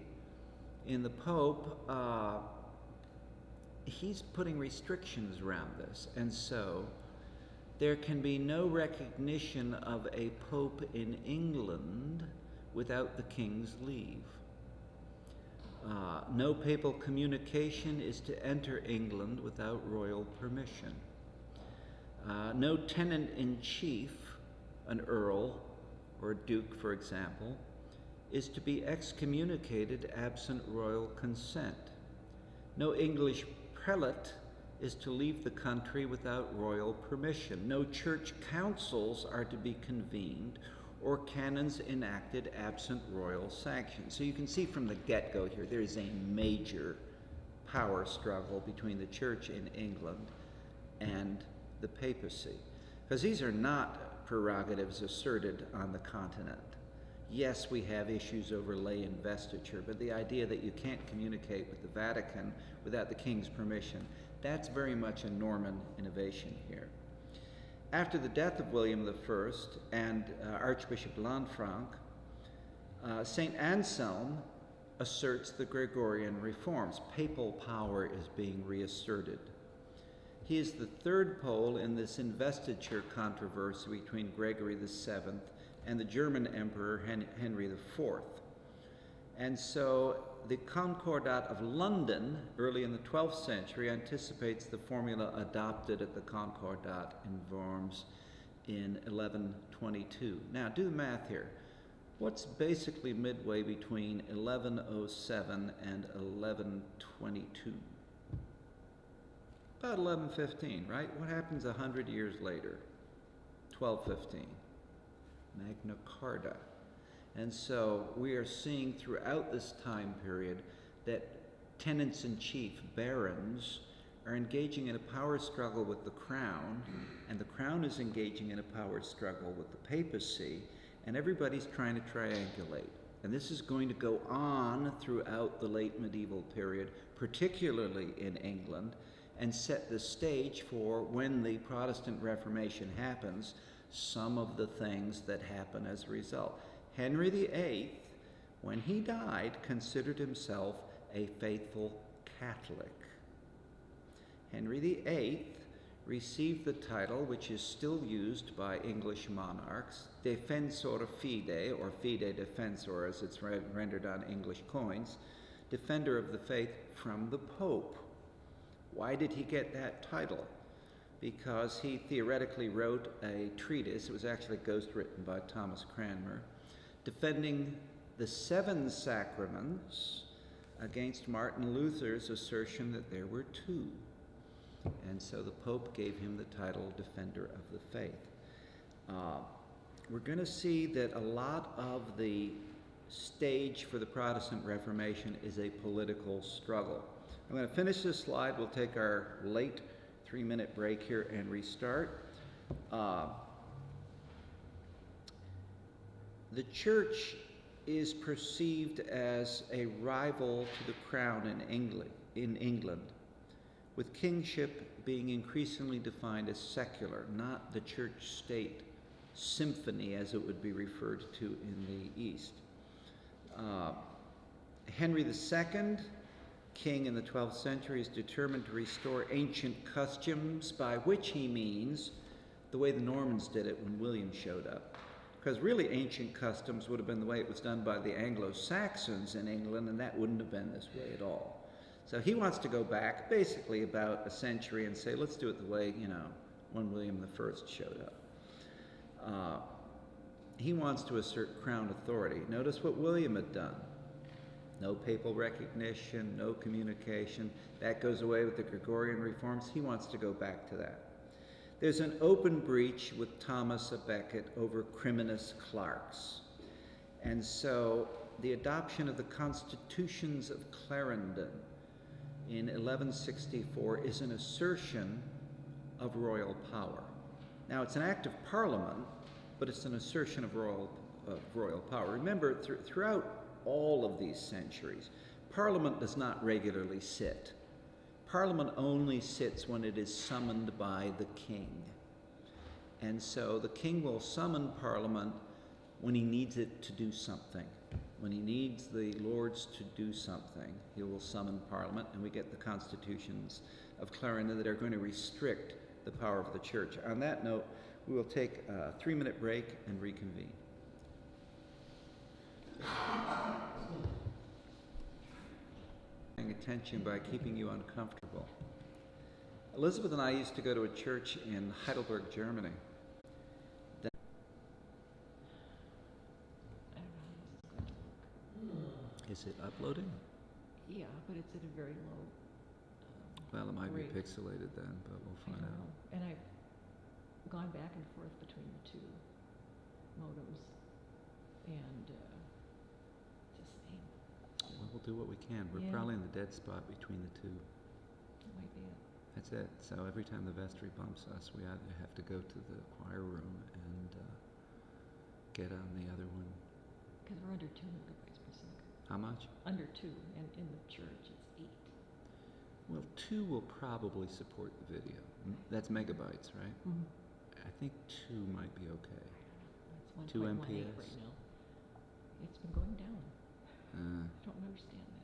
in the Pope. He's putting restrictions around this, and so there can be no recognition of a pope in England without the king's leave. No papal communication is to enter England without royal permission. No tenant-in-chief, an earl or a duke, for example, is to be excommunicated absent royal consent. No English prelate is to leave the country without royal permission. No church councils are to be convened or canons enacted absent royal sanction. So you can see from the get-go here, there is a major power struggle between the church in England and the papacy, because these are not prerogatives asserted on the continent. Yes, we have issues over lay investiture, but the idea that you can't communicate with the Vatican without the king's permission, that's very much a Norman innovation here. After the death of William I and Archbishop Lanfranc, St. Anselm asserts the Gregorian Reforms. Papal power is being reasserted. He is the third pole in this investiture controversy between Gregory VII and the German Emperor Henry IV. And so the Concordat of London, early in the 12th century, anticipates the formula adopted at the Concordat in Worms in 1122. Now, do the math here. What's basically midway between 1107 and 1122? About 1115, right? What happens 100 years later? 1215. Magna Carta. And so we are seeing throughout this time period that tenants-in-chief, barons, are engaging in a power struggle with the crown, and the crown is engaging in a power struggle with the papacy, and everybody's trying to triangulate. And this is going to go on throughout the late medieval period, particularly in England, and set the stage for when the Protestant Reformation happens, some of the things that happen as a result. Henry VIII, when he died, considered himself a faithful Catholic. Henry VIII received the title, which is still used by English monarchs, Defensor Fidei, or Fidei Defensor as it's rendered on English coins, Defender of the Faith, from the Pope. Why did he get that title? Because he theoretically wrote a treatise, it was actually ghostwritten by Thomas Cranmer, defending the 7 sacraments against Martin Luther's assertion that there were 2. And so the Pope gave him the title Defender of the Faith. We're going to see that a lot of the stage for the Protestant Reformation is a political struggle. I'm going to finish this slide. We'll take our late 3-minute break here and restart. The church is perceived as a rival to the crown in England. with kingship being increasingly defined as secular, not the church-state symphony as it would be referred to in the East. Henry II, king in the 12th century, is determined to restore ancient customs, by which he means the way the Normans did it when William showed up. Because really ancient customs would have been the way it was done by the Anglo-Saxons in England, and that wouldn't have been this way at all. So he wants to go back basically about a century and say, let's do it the way, when William I showed up. He wants to assert crown authority. Notice what William had done. No papal recognition, no communication. That goes away with the Gregorian Reforms. He wants to go back to that. There's an open breach with Thomas à Becket over criminis clerks. And so the adoption of the Constitutions of Clarendon in 1164 is an assertion of royal power. Now, it's an act of Parliament, but it's an assertion of royal power. Remember, throughout all of these centuries, Parliament does not regularly sit. Parliament only sits when it is summoned by the king. And so the king will summon Parliament when he needs it to do something. When he needs the lords to do something, he will summon Parliament, and we get the Constitutions of Clarendon that are going to restrict the power of the church. On that note, we will take a 3-minute break and reconvene. Paying attention by keeping you uncomfortable. Elizabeth and I used to go to a church in Heidelberg, Germany. Is it uploading? Yeah, but it's at a very low. Well, it might rate. be pixelated then, but we'll find I don't out. know. And I've gone back and forth between the two modems, and it's the same. Well, we'll do what we can. We're Yeah. probably in the dead spot between the two. That might be it. That's it. So every time the vestry bumps us, we either have to go to the choir room and get on the other one. Because we're under 2 megabytes per second. How much? Under 2, and in the church it's 8. Well, 2 will probably support the video. That's megabytes, right? Mm-hmm. I think 2 might be okay. It's 2 1.18 MPS. right now. It's been going down. Uh, I don't understand that.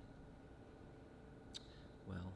well,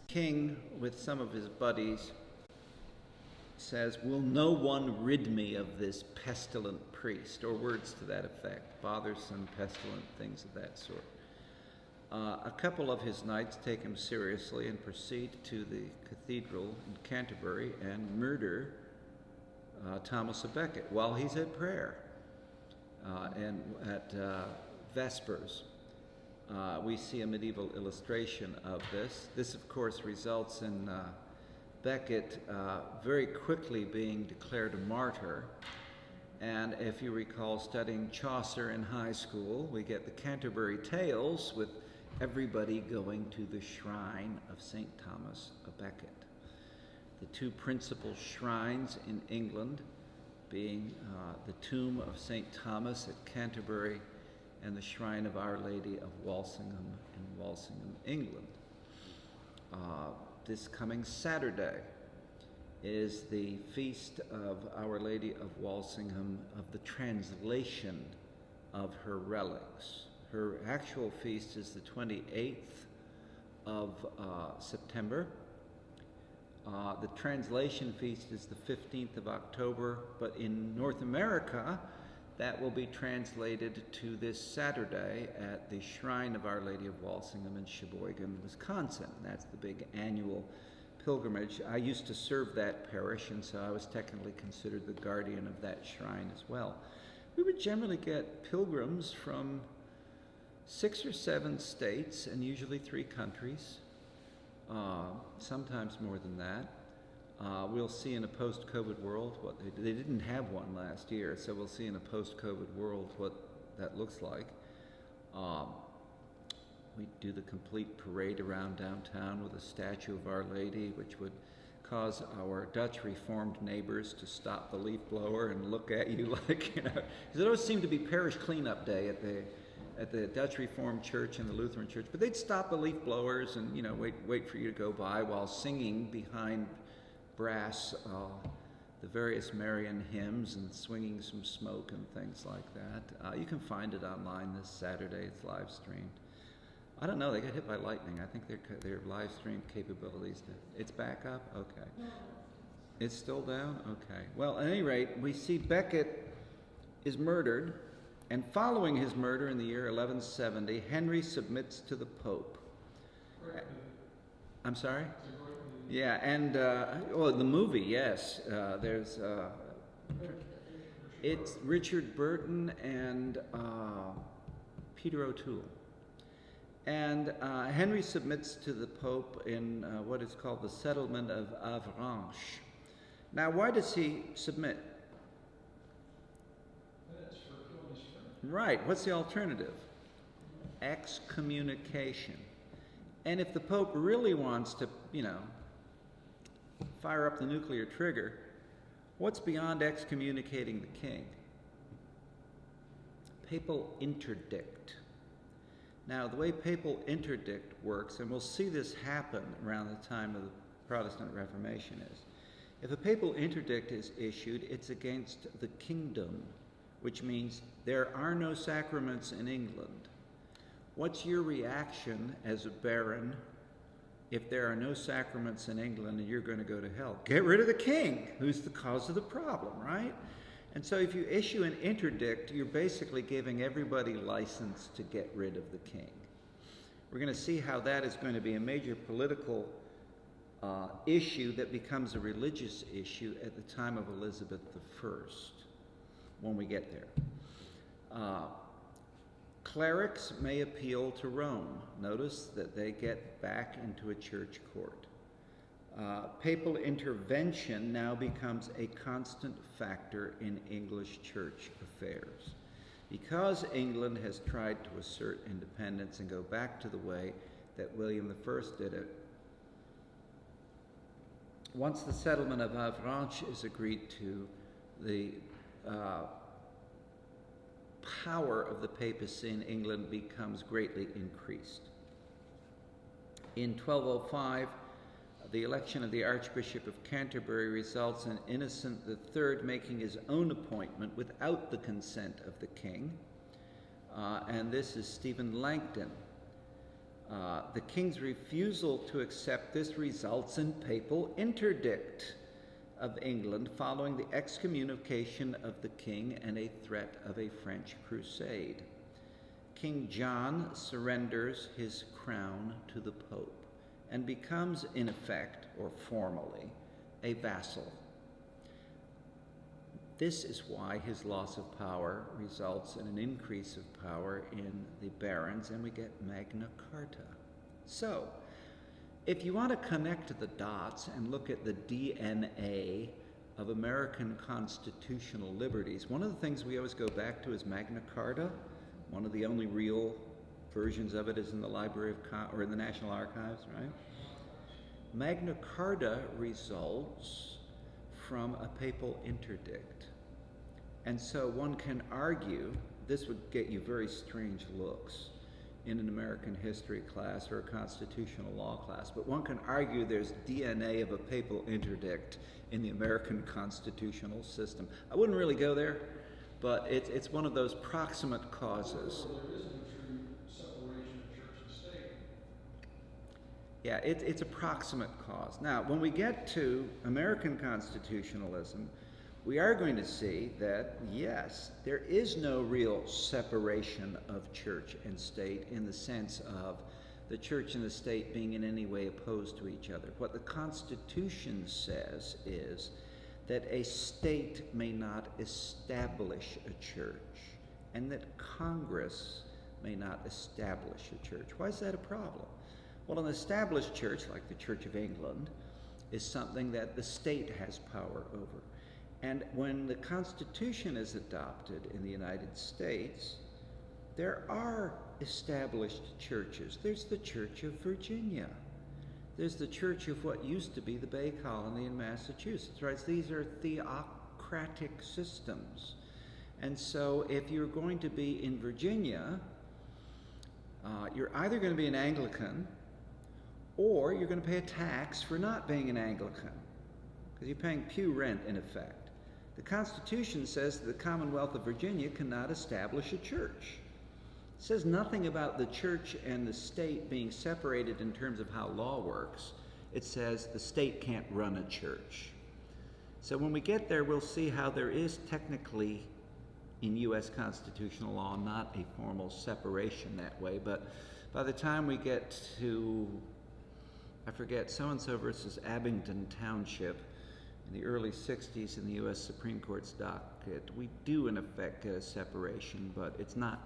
King, with some of his buddies, says, "Will no one rid me of this pestilent priest?" Or words to that effect, bothersome, pestilent, things of that sort. A couple of his knights take him seriously and proceed to the cathedral in Canterbury and murder Thomas à Becket while he's at prayer and at Vespers. We see a medieval illustration of this. This, of course, results in Becket very quickly being declared a martyr. And if you recall studying Chaucer in high school, we get the Canterbury Tales with everybody going to the shrine of St. Thomas à Becket. The 2 principal shrines in England being the tomb of St. Thomas at Canterbury and the shrine of Our Lady of Walsingham in Walsingham, England. This coming Saturday is the feast of Our Lady of Walsingham, of the translation of her relics. Her actual feast is the 28th of September. The translation feast is the 15th of October, but in North America, that will be translated to this Saturday at the Shrine of Our Lady of Walsingham in Sheboygan, Wisconsin. That's the big annual pilgrimage. I used to serve that parish, and so I was technically considered the guardian of that shrine as well. We would generally get pilgrims from 6 or 7 states and usually 3 countries, sometimes more than that. We'll see in a post-COVID world what they didn't have one last year, so we'll see in a post-COVID world what that looks like. We do the complete parade around downtown with a statue of Our Lady, which would cause our Dutch Reformed neighbors to stop the leaf blower and look at you like, you know, because it always seemed to be parish cleanup day at the Dutch Reformed Church and the Lutheran Church, but they'd stop the leaf blowers and, you know, wait for you to go by while singing behind brass the various Marian hymns and swinging some smoke and things like that. You can find it online this Saturday. It's live streamed. I don't know. They got hit by lightning. I think their live stream capabilities. It's back up. Okay. It's still down. Okay. Well, at any rate, we see Becket is murdered, and following his murder in the year 1170, Henry submits to the Pope. I'm sorry? Yeah, and well, the movie, yes. There's it's Richard Burton and Peter O'Toole. And Henry submits to the Pope in what is called the settlement of Avranches. Now, why does he submit? That's for killing his friend. Right. What's the alternative? Excommunication. And if the Pope really wants to, you know, fire up the nuclear trigger, what's beyond excommunicating the king? Papal interdict. Now, the way papal interdict works, and we'll see this happen around the time of the Protestant Reformation, is if a papal interdict is issued, it's against the kingdom, which means there are no sacraments in England. What's your reaction as a baron if there are no sacraments in England and you're going to go to hell? Get rid of the king, who's the cause of the problem, right? And so if you issue an interdict, you're basically giving everybody license to get rid of the king. We're going to see how that is going to be a major political issue that becomes a religious issue at the time of Elizabeth I, when we get there. Clerics may appeal to Rome. Notice that they get back into a church court. Papal intervention now becomes a constant factor in English church affairs. Because England has tried to assert independence and go back to the way that William I did it, once the settlement of Avranches is agreed to, the power of the papacy in England becomes greatly increased. In 1205, the election of the Archbishop of Canterbury results in Innocent III making his own appointment without the consent of the king, and this is Stephen Langton. The king's refusal to accept this results in papal interdict of England following the excommunication of the king and a threat of a French crusade. King John surrenders his crown to the Pope and becomes, in effect, or formally, a vassal. This is why his loss of power results in an increase of power in the barons, and we get Magna Carta. So, if you want to connect the dots and look at the DNA of American constitutional liberties, one of the things we always go back to is Magna Carta. One of the only real versions of it is in the Library of or in the National Archives, right? Magna Carta results from a papal interdict. And so one can argue, this would get you very strange looks in an American history class or a constitutional law class, but one can argue there's DNA of a papal interdict in the American constitutional system. I wouldn't really go there, but it's one of those proximate causes. There isn't a true separation of church and state. Yeah, it's a proximate cause. Now, when we get to American constitutionalism, we are going to see that, yes, there is no real separation of church and state in the sense of the church and the state being in any way opposed to each other. What the Constitution says is that a state may not establish a church, and that Congress may not establish a church. Why is that a problem? Well, an established church, like the Church of England, is something that the state has power over. And when the Constitution is adopted in the United States, there are established churches. There's the Church of Virginia. There's the church of what used to be the Bay Colony in Massachusetts, right? These are theocratic systems. And so if you're going to be in Virginia, you're either going to be an Anglican or you're going to pay a tax for not being an Anglican, because you're paying pew rent in effect. The Constitution says that the Commonwealth of Virginia cannot establish a church. It says nothing about the church and the state being separated in terms of how law works. It says the state can't run a church. So when we get there, we'll see how there is technically in U.S. constitutional law not a formal separation that way, but by the time we get to, I forget, so-and-so versus Abingdon Township in the early 60s in the U.S. Supreme Court's docket, we do in effect get a separation, but it's not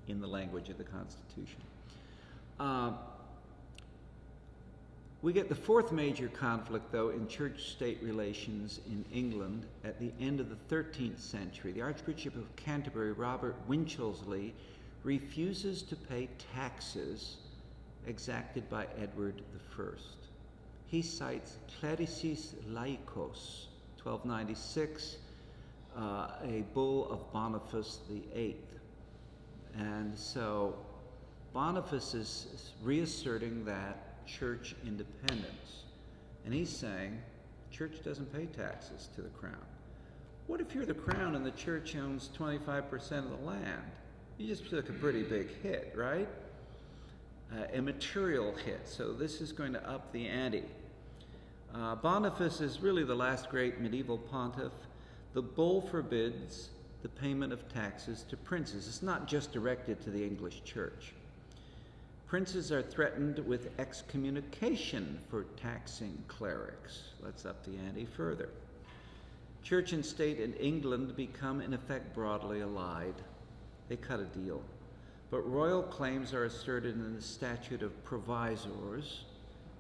in the language of the Constitution. We get the fourth major conflict, though, in church-state relations in England at the end of the 13th century. The Archbishop of Canterbury, Robert Winchelsea, refuses to pay taxes exacted by Edward I. He cites Clericis Laicos, 1296, a bull of Boniface VIII. And so Boniface is reasserting that church independence. And he's saying, church doesn't pay taxes to the crown. What if you're the crown and the church owns 25% of the land? You just took a pretty big hit, right? A material hit. So this is going to up the ante. Boniface is really the last great medieval pontiff. The bull forbids the payment of taxes to princes. It's not just directed to the English church. Princes are threatened with excommunication for taxing clerics. Let's up the ante further. Church and state in England become, in effect, broadly allied. They cut a deal. But royal claims are asserted in the Statute of Provisors,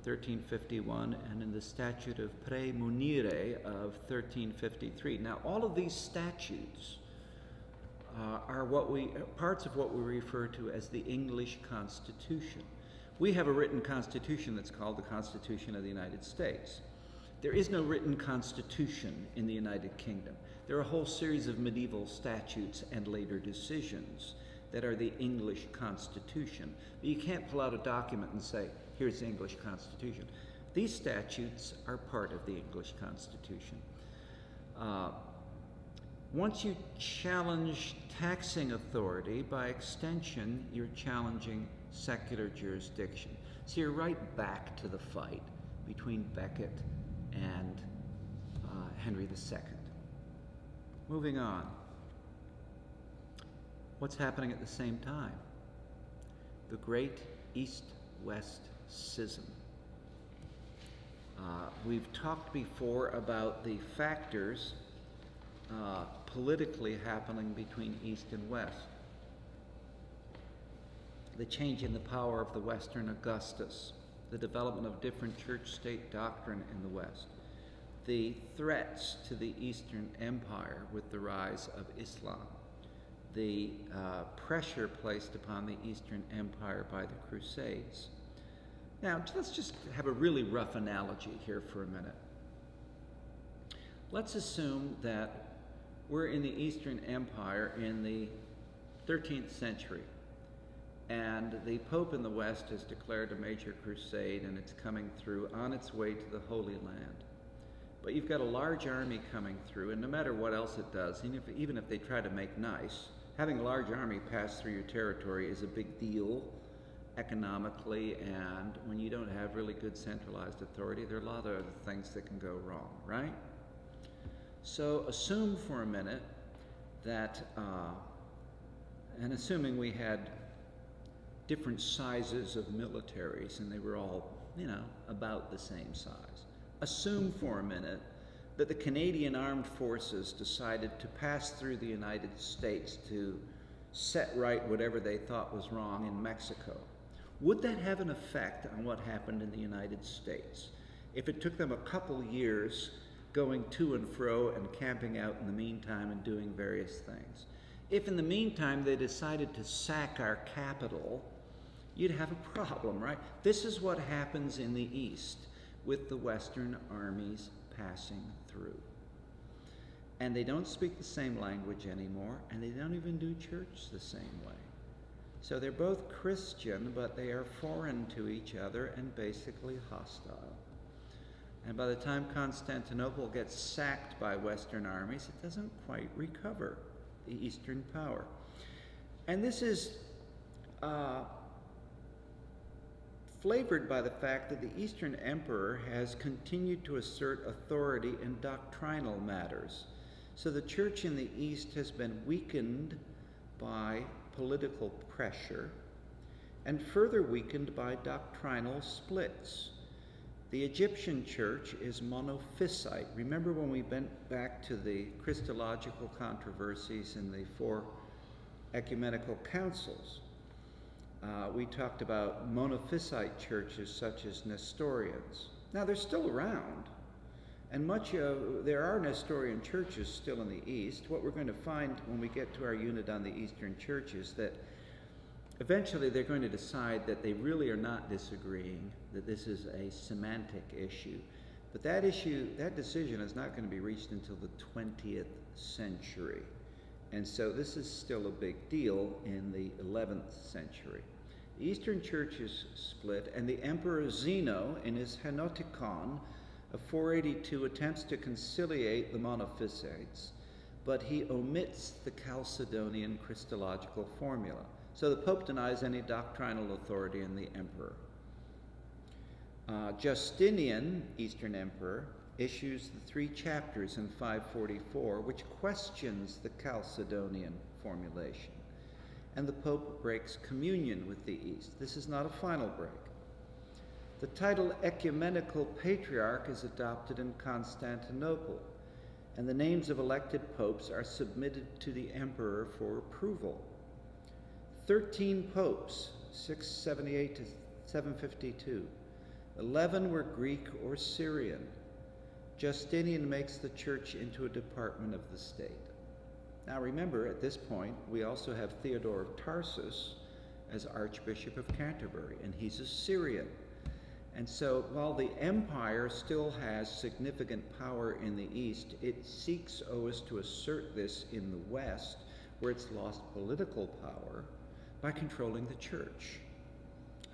1351, and in the Statute of Praemunire of 1353. Now, all of these statutes are parts of what we refer to as the English Constitution. We have a written constitution that's called the Constitution of the United States. There is no written constitution in the United Kingdom. There are a whole series of medieval statutes and later decisions that are the English Constitution. But you can't pull out a document and say, here's the English Constitution. These statutes are part of the English Constitution. Once you challenge taxing authority, by extension, you're challenging secular jurisdiction. So you're right back to the fight between Becket and Henry II. Moving on. What's happening at the same time? The Great East-West Schism. We've talked before about the factors politically happening between East and West. The change in the power of the Western Augustus, the development of different church-state doctrine in the West, the threats to the Eastern Empire with the rise of Islam, the pressure placed upon the Eastern Empire by the Crusades. Now, let's just have a really rough analogy here for a minute. Let's assume that we're in the Eastern Empire in the 13th century, and the Pope in the West has declared a major crusade, and it's coming through on its way to the Holy Land. But you've got a large army coming through, and no matter what else it does, even if they try to make nice, having a large army pass through your territory is a big deal, economically, and when you don't have really good centralized authority, there are a lot of other things that can go wrong, right? So assume for a minute that, and assuming we had different sizes of militaries and they were all, about the same size. Assume for a minute that the Canadian Armed Forces decided to pass through the United States to set right whatever they thought was wrong in Mexico. Would that have an effect on what happened in the United States if it took them a couple years going to and fro and camping out in the meantime and doing various things? If in the meantime they decided to sack our capital, you'd have a problem, right? This is what happens in the East with the Western armies passing through. And they don't speak the same language anymore, and they don't even do church the same way. So they're both Christian, but they are foreign to each other and basically hostile. And by the time Constantinople gets sacked by Western armies, it doesn't quite recover the Eastern power. And this is flavored by the fact that the Eastern Emperor has continued to assert authority in doctrinal matters. So the church in the East has been weakened by political pressure and further weakened by doctrinal splits. The Egyptian church is monophysite. Remember when we went back to the Christological controversies in the 4 ecumenical councils? We talked about monophysite churches such as Nestorians. Now they're still around, and there are Nestorian churches still in the East. What we're going to find when we get to our unit on the Eastern Church is that eventually they're going to decide that they really are not disagreeing, that this is a semantic issue. But that decision is not going to be reached until the 20th century. And so this is still a big deal in the 11th century. The Eastern Church is split, and the Emperor Zeno, in his Henoticon of 482, attempts to conciliate the monophysites, but he omits the Chalcedonian Christological formula. So the Pope denies any doctrinal authority in the Emperor. Justinian, Eastern Emperor, issues the 3 chapters in 544, which questions the Chalcedonian formulation. And the Pope breaks communion with the East. This is not a final break. The title Ecumenical Patriarch is adopted in Constantinople, and the names of elected popes are submitted to the emperor for approval. 13 popes, 678 to 752. 11 were Greek or Syrian. Justinian makes the church into a department of the state. Now remember, at this point, we also have Theodore of Tarsus as Archbishop of Canterbury, and he's a Syrian. And so while the empire still has significant power in the East, it seeks always to assert this in the West, where it's lost political power, by controlling the church.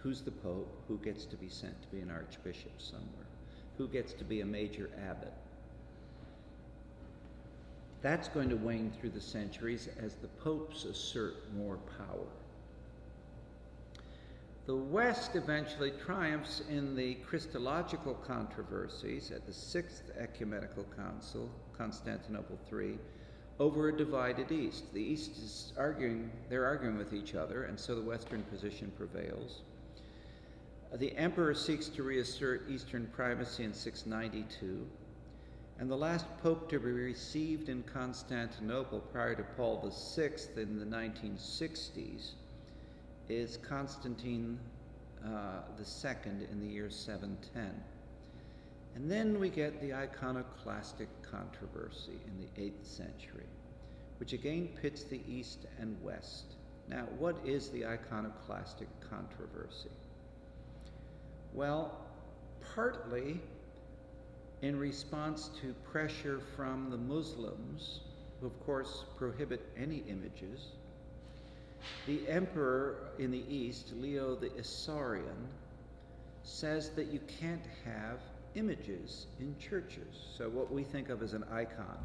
Who's the Pope? Who gets to be sent to be an archbishop somewhere? Who gets to be a major abbot? That's going to wane through the centuries as the popes assert more power. The West eventually triumphs in the Christological controversies at the 6th Ecumenical Council, Constantinople III, over a divided East. The East is they're arguing with each other, and so the Western position prevails. The emperor seeks to reassert Eastern primacy in 692, and the last pope to be received in Constantinople prior to Paul VI in the 1960s is Constantine II in the year 710. And then we get the Iconoclastic Controversy in the 8th century, which again pits the East and West. Now, what is the Iconoclastic Controversy? Well, partly in response to pressure from the Muslims, who of course prohibit any images, the emperor in the East, Leo the Isaurian, says that you can't have images in churches. So what we think of as an icon.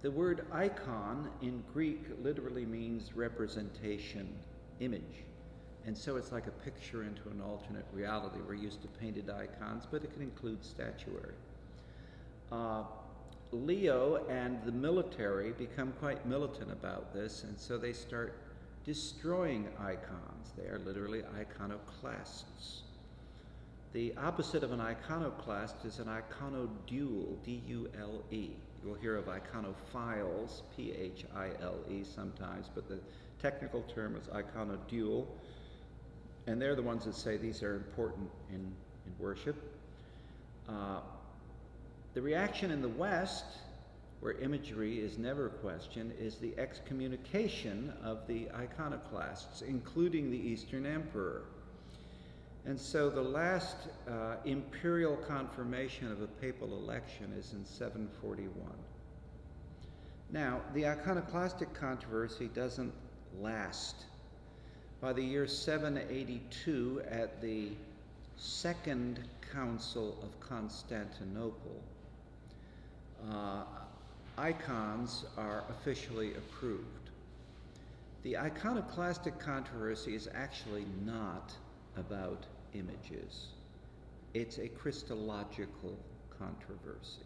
The word icon in Greek literally means representation, image. And so it's like a picture into an alternate reality. We're used to painted icons, but it can include statuary. Leo and the military become quite militant about this, and so they start destroying icons. They are literally iconoclasts. The opposite of an iconoclast is an iconodule, D-U-L-E. You'll hear of iconophiles, P-H-I-L-E sometimes, but the technical term is iconodule, and they're the ones that say these are important in worship. The reaction in the West, where imagery is never questioned, is the excommunication of the iconoclasts, including the Eastern Emperor. And so the last imperial confirmation of a papal election is in 741. Now, the Iconoclastic Controversy doesn't last. By the year 782, at the Second Council of Constantinople, icons are officially approved. The Iconoclastic Controversy is actually not about images. It's a Christological controversy.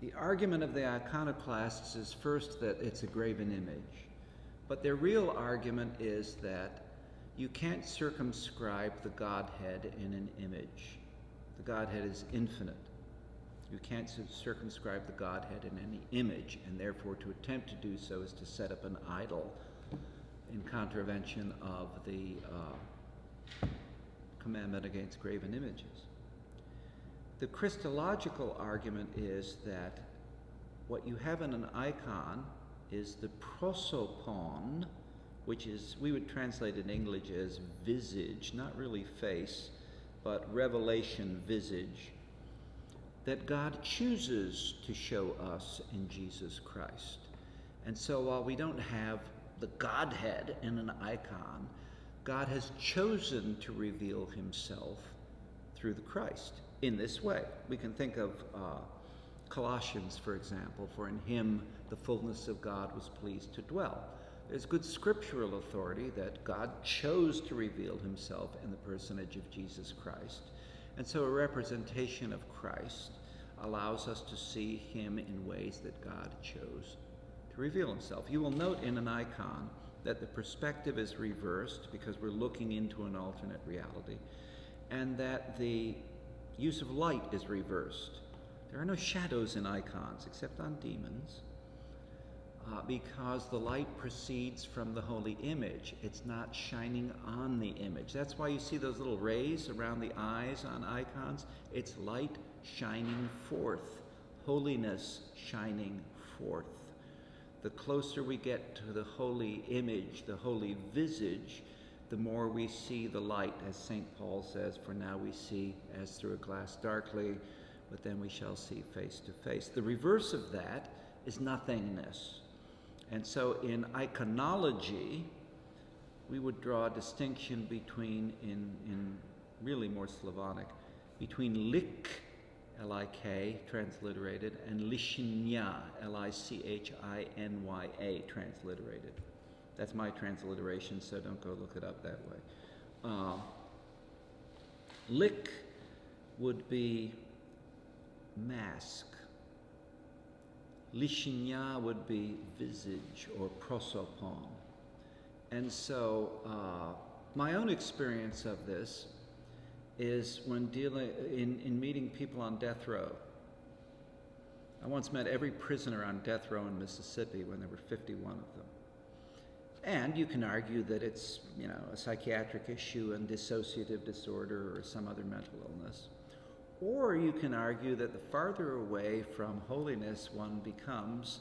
The argument of the iconoclasts is first that it's a graven image, but their real argument is that you can't circumscribe the Godhead in an image. The Godhead is infinite. You can't circumscribe the Godhead in any image, and therefore to attempt to do so is to set up an idol in contravention of the commandment against graven images. The Christological argument is that what you have in an icon is the prosopon, which is, we would translate in English as visage, not really face, but revelation visage, that God chooses to show us in Jesus Christ. And so while we don't have the Godhead in an icon, God has chosen to reveal himself through the Christ in this way. We can think of Colossians, for example, for in him the fullness of God was pleased to dwell. There's good scriptural authority that God chose to reveal himself in the personage of Jesus Christ. And so a representation of Christ allows us to see him in ways that God chose to reveal himself. You will note in an icon that the perspective is reversed because we're looking into an alternate reality, and that the use of light is reversed. There are no shadows in icons except on demons, because the light proceeds from the holy image. It's not shining on the image. That's why you see those little rays around the eyes on icons. It's light shining forth, holiness shining forth. The closer we get to the holy image, the holy visage, the more we see the light, as St. Paul says, for now we see as through a glass darkly, but then we shall see face to face. The reverse of that is nothingness. And so in iconology, we would draw a distinction between, in really more Slavonic, between lik, L-I-K, transliterated, and lichinya, L-I-C-H-I-N-Y-A, transliterated. That's my transliteration, so don't go look it up that way. Lik would be mask. Lichinya would be visage or prosopon. And so my own experience of this is when dealing in meeting people on death row. I once met every prisoner on death row in Mississippi when there were 51 of them. And you can argue that it's, a psychiatric issue and dissociative disorder or some other mental illness. Or you can argue that the farther away from holiness one becomes,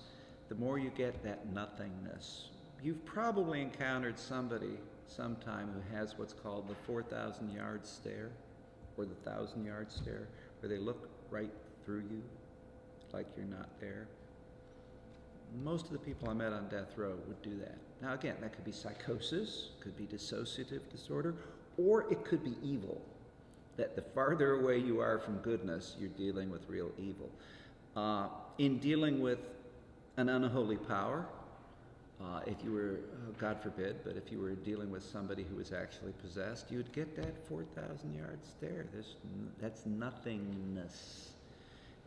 the more you get that nothingness. You've probably encountered somebody sometime who has what's called the 4,000-yard stare, or the 1,000-yard stare, where they look right through you like you're not there. Most of the people I met on death row would do that. Now again, that could be psychosis, could be dissociative disorder, or it could be evil. That the farther away you are from goodness, you're dealing with real evil. In dealing with an unholy power, If you were, God forbid, but if you were dealing with somebody who was actually possessed, you would get that 4,000-yard stare. That's nothingness.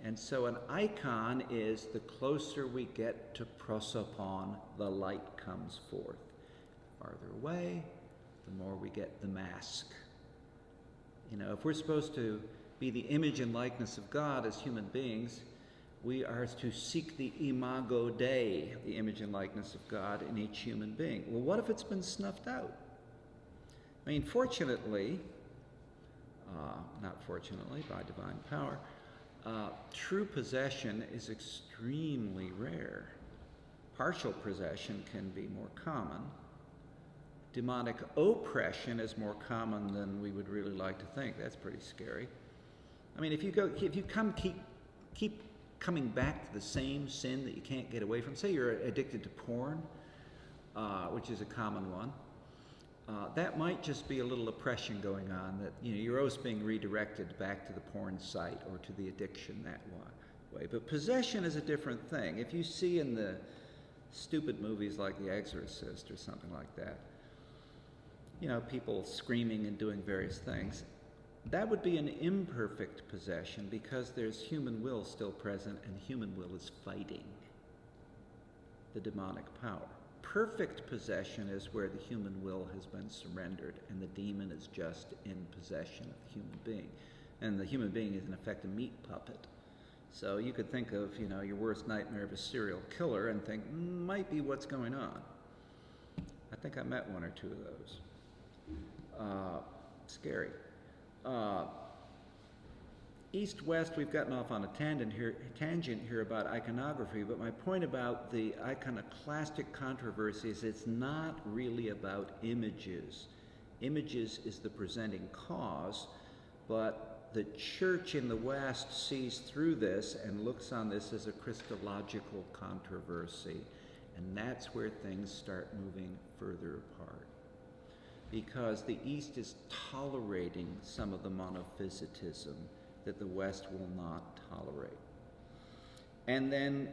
And so an icon is the closer we get to prosopon, the light comes forth. Farther away, the more we get the mask. You know, if we're supposed to be the image and likeness of God as human beings, we are to seek the imago Dei, the image and likeness of God in each human being. Well, what if it's been snuffed out? I mean, fortunately, not fortunately, by divine power, true possession is extremely rare. Partial possession can be more common. Demonic oppression is more common than we would really like to think. That's pretty scary. I mean, if you keep coming back to the same sin that you can't get away from, say you're addicted to porn, which is a common one, that might just be a little oppression going on, that you're always being redirected back to the porn site or to the addiction that way. But possession is a different thing. If you see in the stupid movies like The Exorcist or something like that, people screaming and doing various things, that would be an imperfect possession because there's human will still present, and human will is fighting the demonic power. Perfect possession is where the human will has been surrendered and the demon is just in possession of the human being. And the human being is in effect a meat puppet. So you could think of, your worst nightmare of a serial killer and think, might be what's going on. I think I met one or two of those. Scary. East-west, we've gotten off on a tangent here about iconography, but my point about the Iconoclastic Controversy is it's not really about images. Images is the presenting cause, but the church in the West sees through this and looks on this as a Christological controversy, and that's where things start moving further apart. Because the East is tolerating some of the monophysitism that the West will not tolerate. And then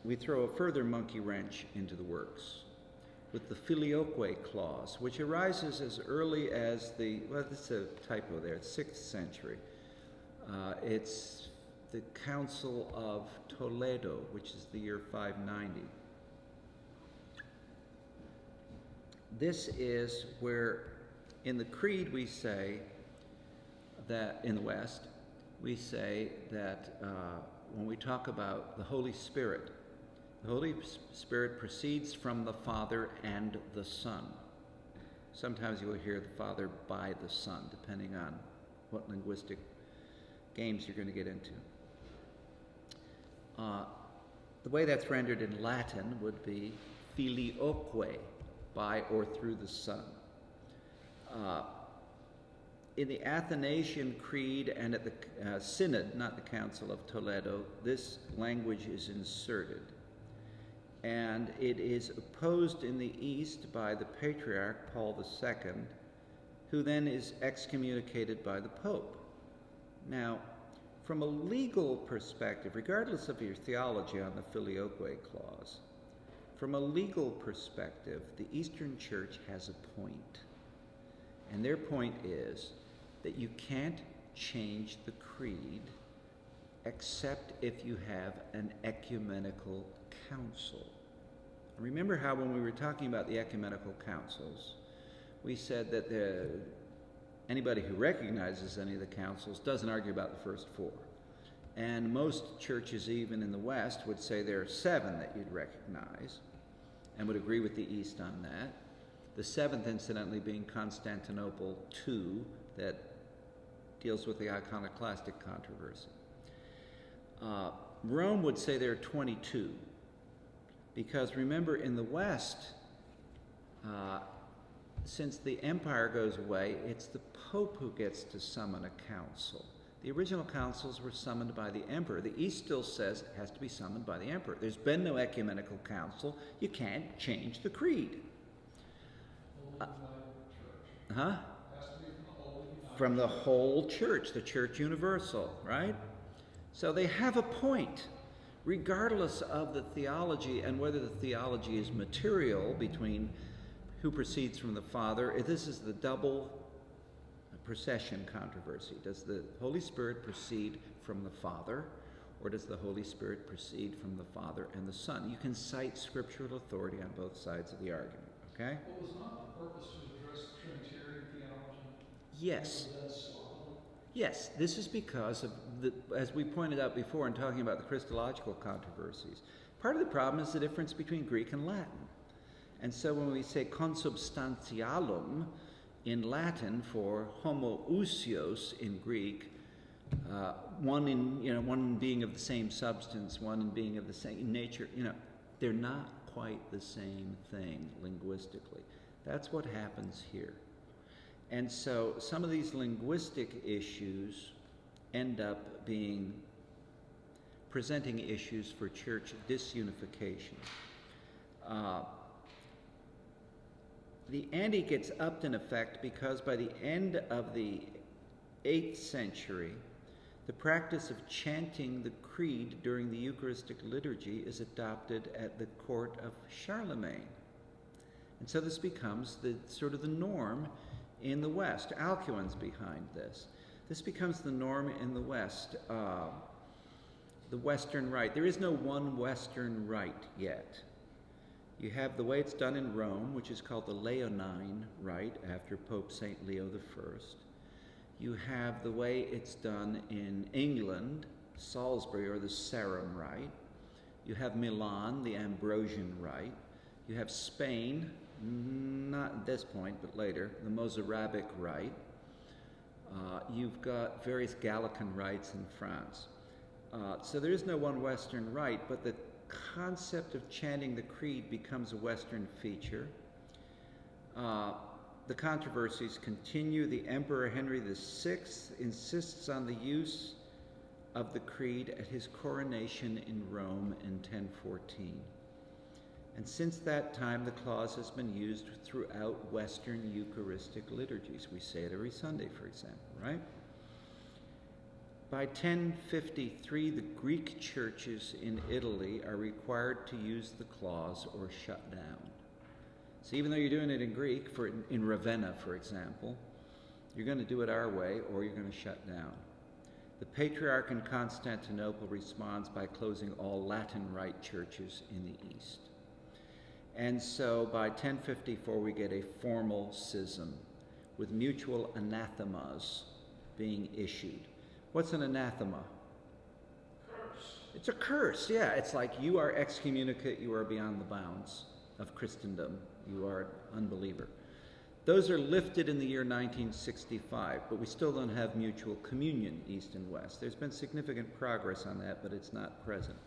we throw a further monkey wrench into the works with the Filioque Clause, which arises as early as this is a typo there, it's 6th century. It's the Council of Toledo, which is the year 590. This is where in the Creed we say that, in the West, we say that when we talk about the Holy Spirit proceeds from the Father and the Son. Sometimes you will hear the Father by the Son, depending on what linguistic games you're going to get into. The way that's rendered in Latin would be filioque, by or through the Son. In the Athanasian Creed and at the Synod, not the Council of Toledo, this language is inserted. And it is opposed in the East by the Patriarch Paul II, who then is excommunicated by the Pope. Now, from a legal perspective, regardless of your theology on the Filioque Clause, from a legal perspective, the Eastern Church has a point. And their point is that you can't change the creed except if you have an ecumenical council. Remember how when we were talking about the ecumenical councils, we said that anybody who recognizes any of the councils doesn't argue about the first four. And most churches, even in the West, would say there are 7 that you'd recognize and would agree with the East on that. The 7th, incidentally, being Constantinople II, that deals with the Iconoclastic Controversy. Rome would say there are 22, because remember, in the West, since the empire goes away, it's the Pope who gets to summon a council. The original councils were summoned by the emperor. The East still says it has to be summoned by the emperor. There's been no ecumenical council. You can't change the creed. From the whole church, the church universal, right? So they have a point. regardless of the theology and whether the theology is material between who proceeds from the Father. This is the double procession controversy. Does the Holy Spirit proceed from the Father, or does the Holy Spirit proceed from the Father and the Son? You can cite scriptural authority on both sides of the argument, okay? Well, was not the purpose to address Trinitarian theology? Yes. Was that slow? Yes, this is because of, as we pointed out before in talking about the Christological controversies, part of the problem is the difference between Greek and Latin. And so when we say consubstantialum in Latin for homoousios in Greek, one being of the same substance, one in being of the same nature, they're not quite the same thing linguistically. That's what happens here. And so some of these linguistic issues end up presenting issues for church disunification. The ante gets upped in effect because by the end of the 8th century, the practice of chanting the creed during the Eucharistic liturgy is adopted at the court of Charlemagne. And so this becomes the norm in the West. Alcuin's behind this. This becomes the norm in the West, the Western Rite. There is no one Western Rite yet. You have the way it's done in Rome, which is called the Leonine Rite after Pope St. Leo I. You have the way it's done in England, Salisbury, or the Sarum Rite. You have Milan, the Ambrosian Rite. You have Spain, not at this point, but later, the Mozarabic Rite. You've got various Gallican rites in France. So there is no one Western Rite, but the concept of chanting the creed becomes a Western feature. The controversies continue. The Emperor Henry VI insists on the use of the creed at his coronation in Rome in 1014. And since that time, the clause has been used throughout Western Eucharistic liturgies. We say it every Sunday, for example, right? By 1053, the Greek churches in Italy are required to use the clause or shut down. So even though you're doing it in Greek, in Ravenna, for example, you're going to do it our way or you're going to shut down. The Patriarch in Constantinople responds by closing all Latin Rite churches in the East. And so by 1054, we get a formal schism with mutual anathemas being issued. What's an anathema? Curse. It's a curse, yeah. It's like you are excommunicate, you are beyond the bounds of Christendom. You are an unbeliever. Those are lifted in the year 1965, but we still don't have mutual communion, East and West. There's been significant progress on that, but it's not present.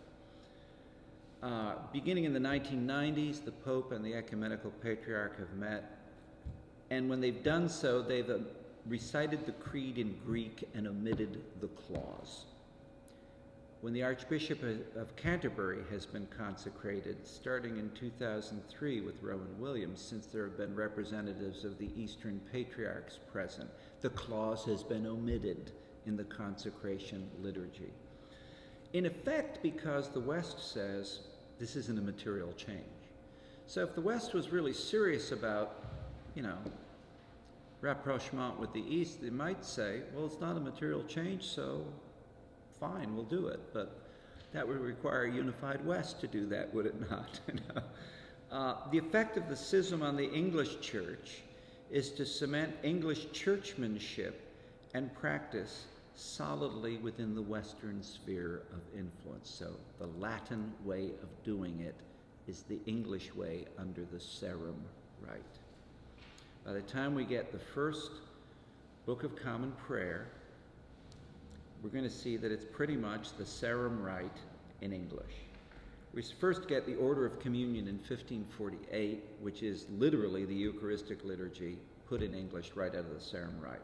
Beginning in the 1990s, the Pope and the Ecumenical Patriarch have met, and when they've done so, they've recited the creed in Greek and omitted the clause. When the Archbishop of Canterbury has been consecrated, starting in 2003 with Rowan Williams, since there have been representatives of the Eastern Patriarchs present, the clause has been omitted in the consecration liturgy. In effect, because the West says this isn't a material change. So if the West was really serious about, rapprochement with the East, they might say, well, it's not a material change, so fine, we'll do it. But that would require a unified West to do that, would it not? The effect of the schism on the English church is to cement English churchmanship and practice solidly within the Western sphere of influence. So the Latin way of doing it is the English way under the Sarum Rite. By the time we get the first Book of Common Prayer, we're going to see that it's pretty much the Sarum Rite in English. We first get the Order of Communion in 1548, which is literally the Eucharistic liturgy put in English right out of the Sarum Rite.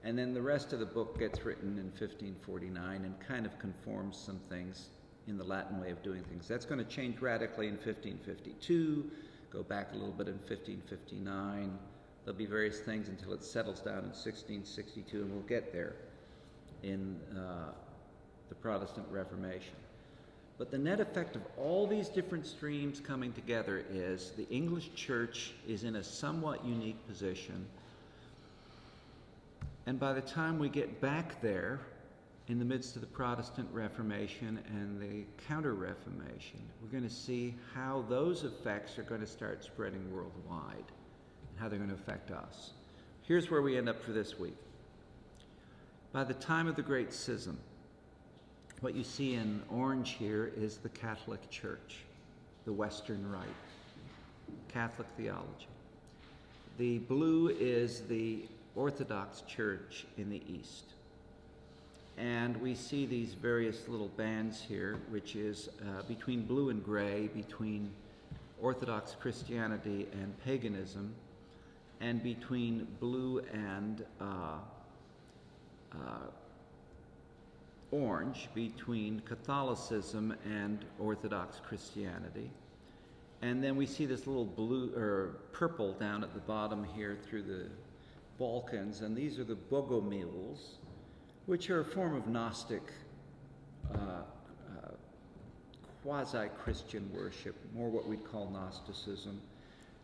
And then the rest of the book gets written in 1549 and kind of conforms some things in the Latin way of doing things. That's going to change radically in 1552, go back a little bit in 1559. There'll be various things until it settles down in 1662, and we'll get there in the Protestant Reformation. But the net effect of all these different streams coming together is the English church is in a somewhat unique position. And by the time we get back there, in the midst of the Protestant Reformation and the Counter-Reformation, we're going to see how those effects are going to start spreading worldwide and how they're going to affect us. Here's where we end up for this week. By the time of the Great Schism, what you see in orange here is the Catholic Church, the Western Rite, Catholic theology. The blue is the Orthodox Church in the East. And we see these various little bands here, which is between blue and gray, between Orthodox Christianity and paganism, and between blue and orange, between Catholicism and Orthodox Christianity. And then we see this little blue or purple down at the bottom here through the Balkans, and these are the Bogomils, which are a form of Gnostic quasi-Christian worship, more what we'd call Gnosticism.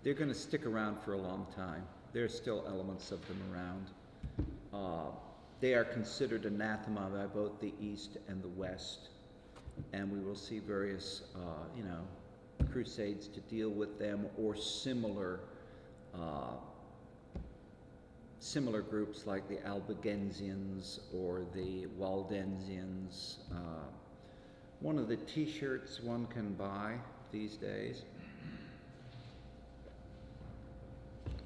They're going to stick around for a long time. There are still elements of them around. They are considered anathema by both the East and the West, and we will see various, crusades to deal with them or similar groups like the Albigensians or the Waldensians. One of the t-shirts one can buy these days,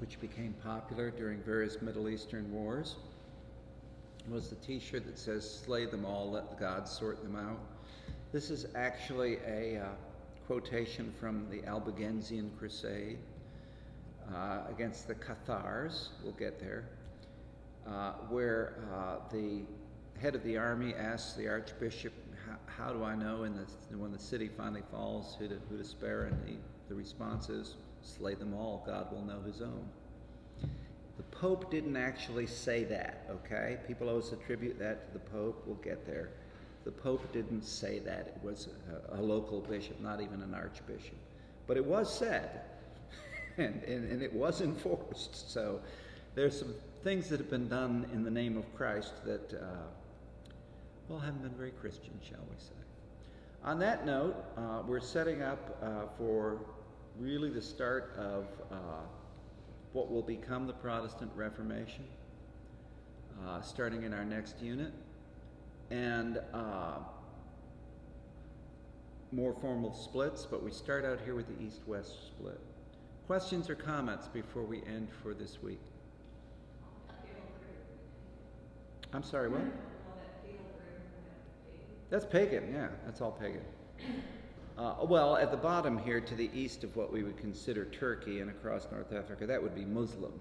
which became popular during various Middle Eastern wars, was the t-shirt that says, "Slay them all, let the gods sort them out." This is actually a quotation from the Albigensian Crusade against the Cathars. We'll get there. Where the head of the army asks the Archbishop, "How do I know when the city finally falls who to spare?" And the response is, "Slay them all, God will know his own." The Pope didn't actually say that, okay? People always attribute that to the Pope. We'll get there. The Pope didn't say that. It was a local bishop, not even an archbishop. But it was said, and it was enforced. So there's some things that have been done in the name of Christ that, haven't been very Christian, shall we say. On that note, we're setting up for really the start of what will become the Protestant Reformation, starting in our next unit, and more formal splits, but we start out here with the East-West split. Questions or comments before we end for this week? I'm sorry, what? That's pagan, yeah, that's all pagan. Well, at the bottom here, to the east of what we would consider Turkey and across North Africa, that would be Muslim.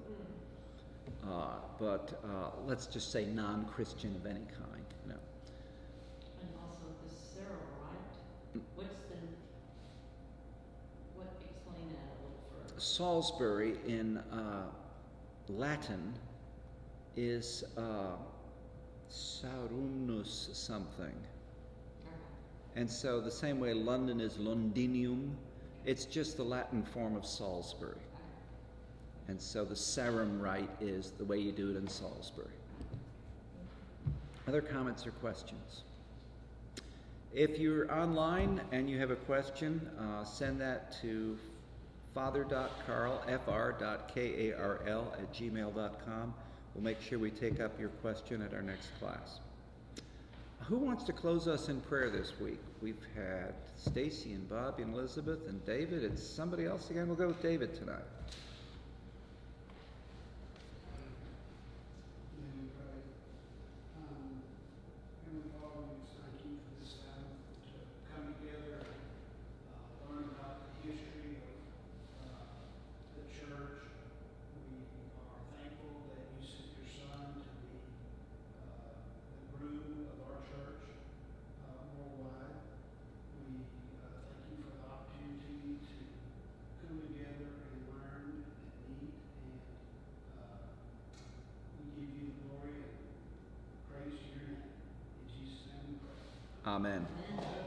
But let's just say non-Christian of any kind. No. And also the Cyril, right? Explain that a little further. Salisbury in Latin is Saurumnus something. And so the same way London is Londinium, it's just the Latin form of Salisbury. And so the Sarum rite is the way you do it in Salisbury. Other comments or questions? If you're online and you have a question, send that to father.carl, fr.karl@gmail.com. We'll make sure we take up your question at our next class. Who wants to close us in prayer this week? We've had Stacy and Bobby and Elizabeth and David. It's somebody else again. We'll go with David tonight. Heavenly Father, we just thank you for this time to come together and learn about the history of the church. We are thankful that you sent your Son to be the groom of our church worldwide. We thank you for the opportunity to come together and learn and meet, and we give you the glory and praise to your name. In Jesus' name we pray. Amen. Amen.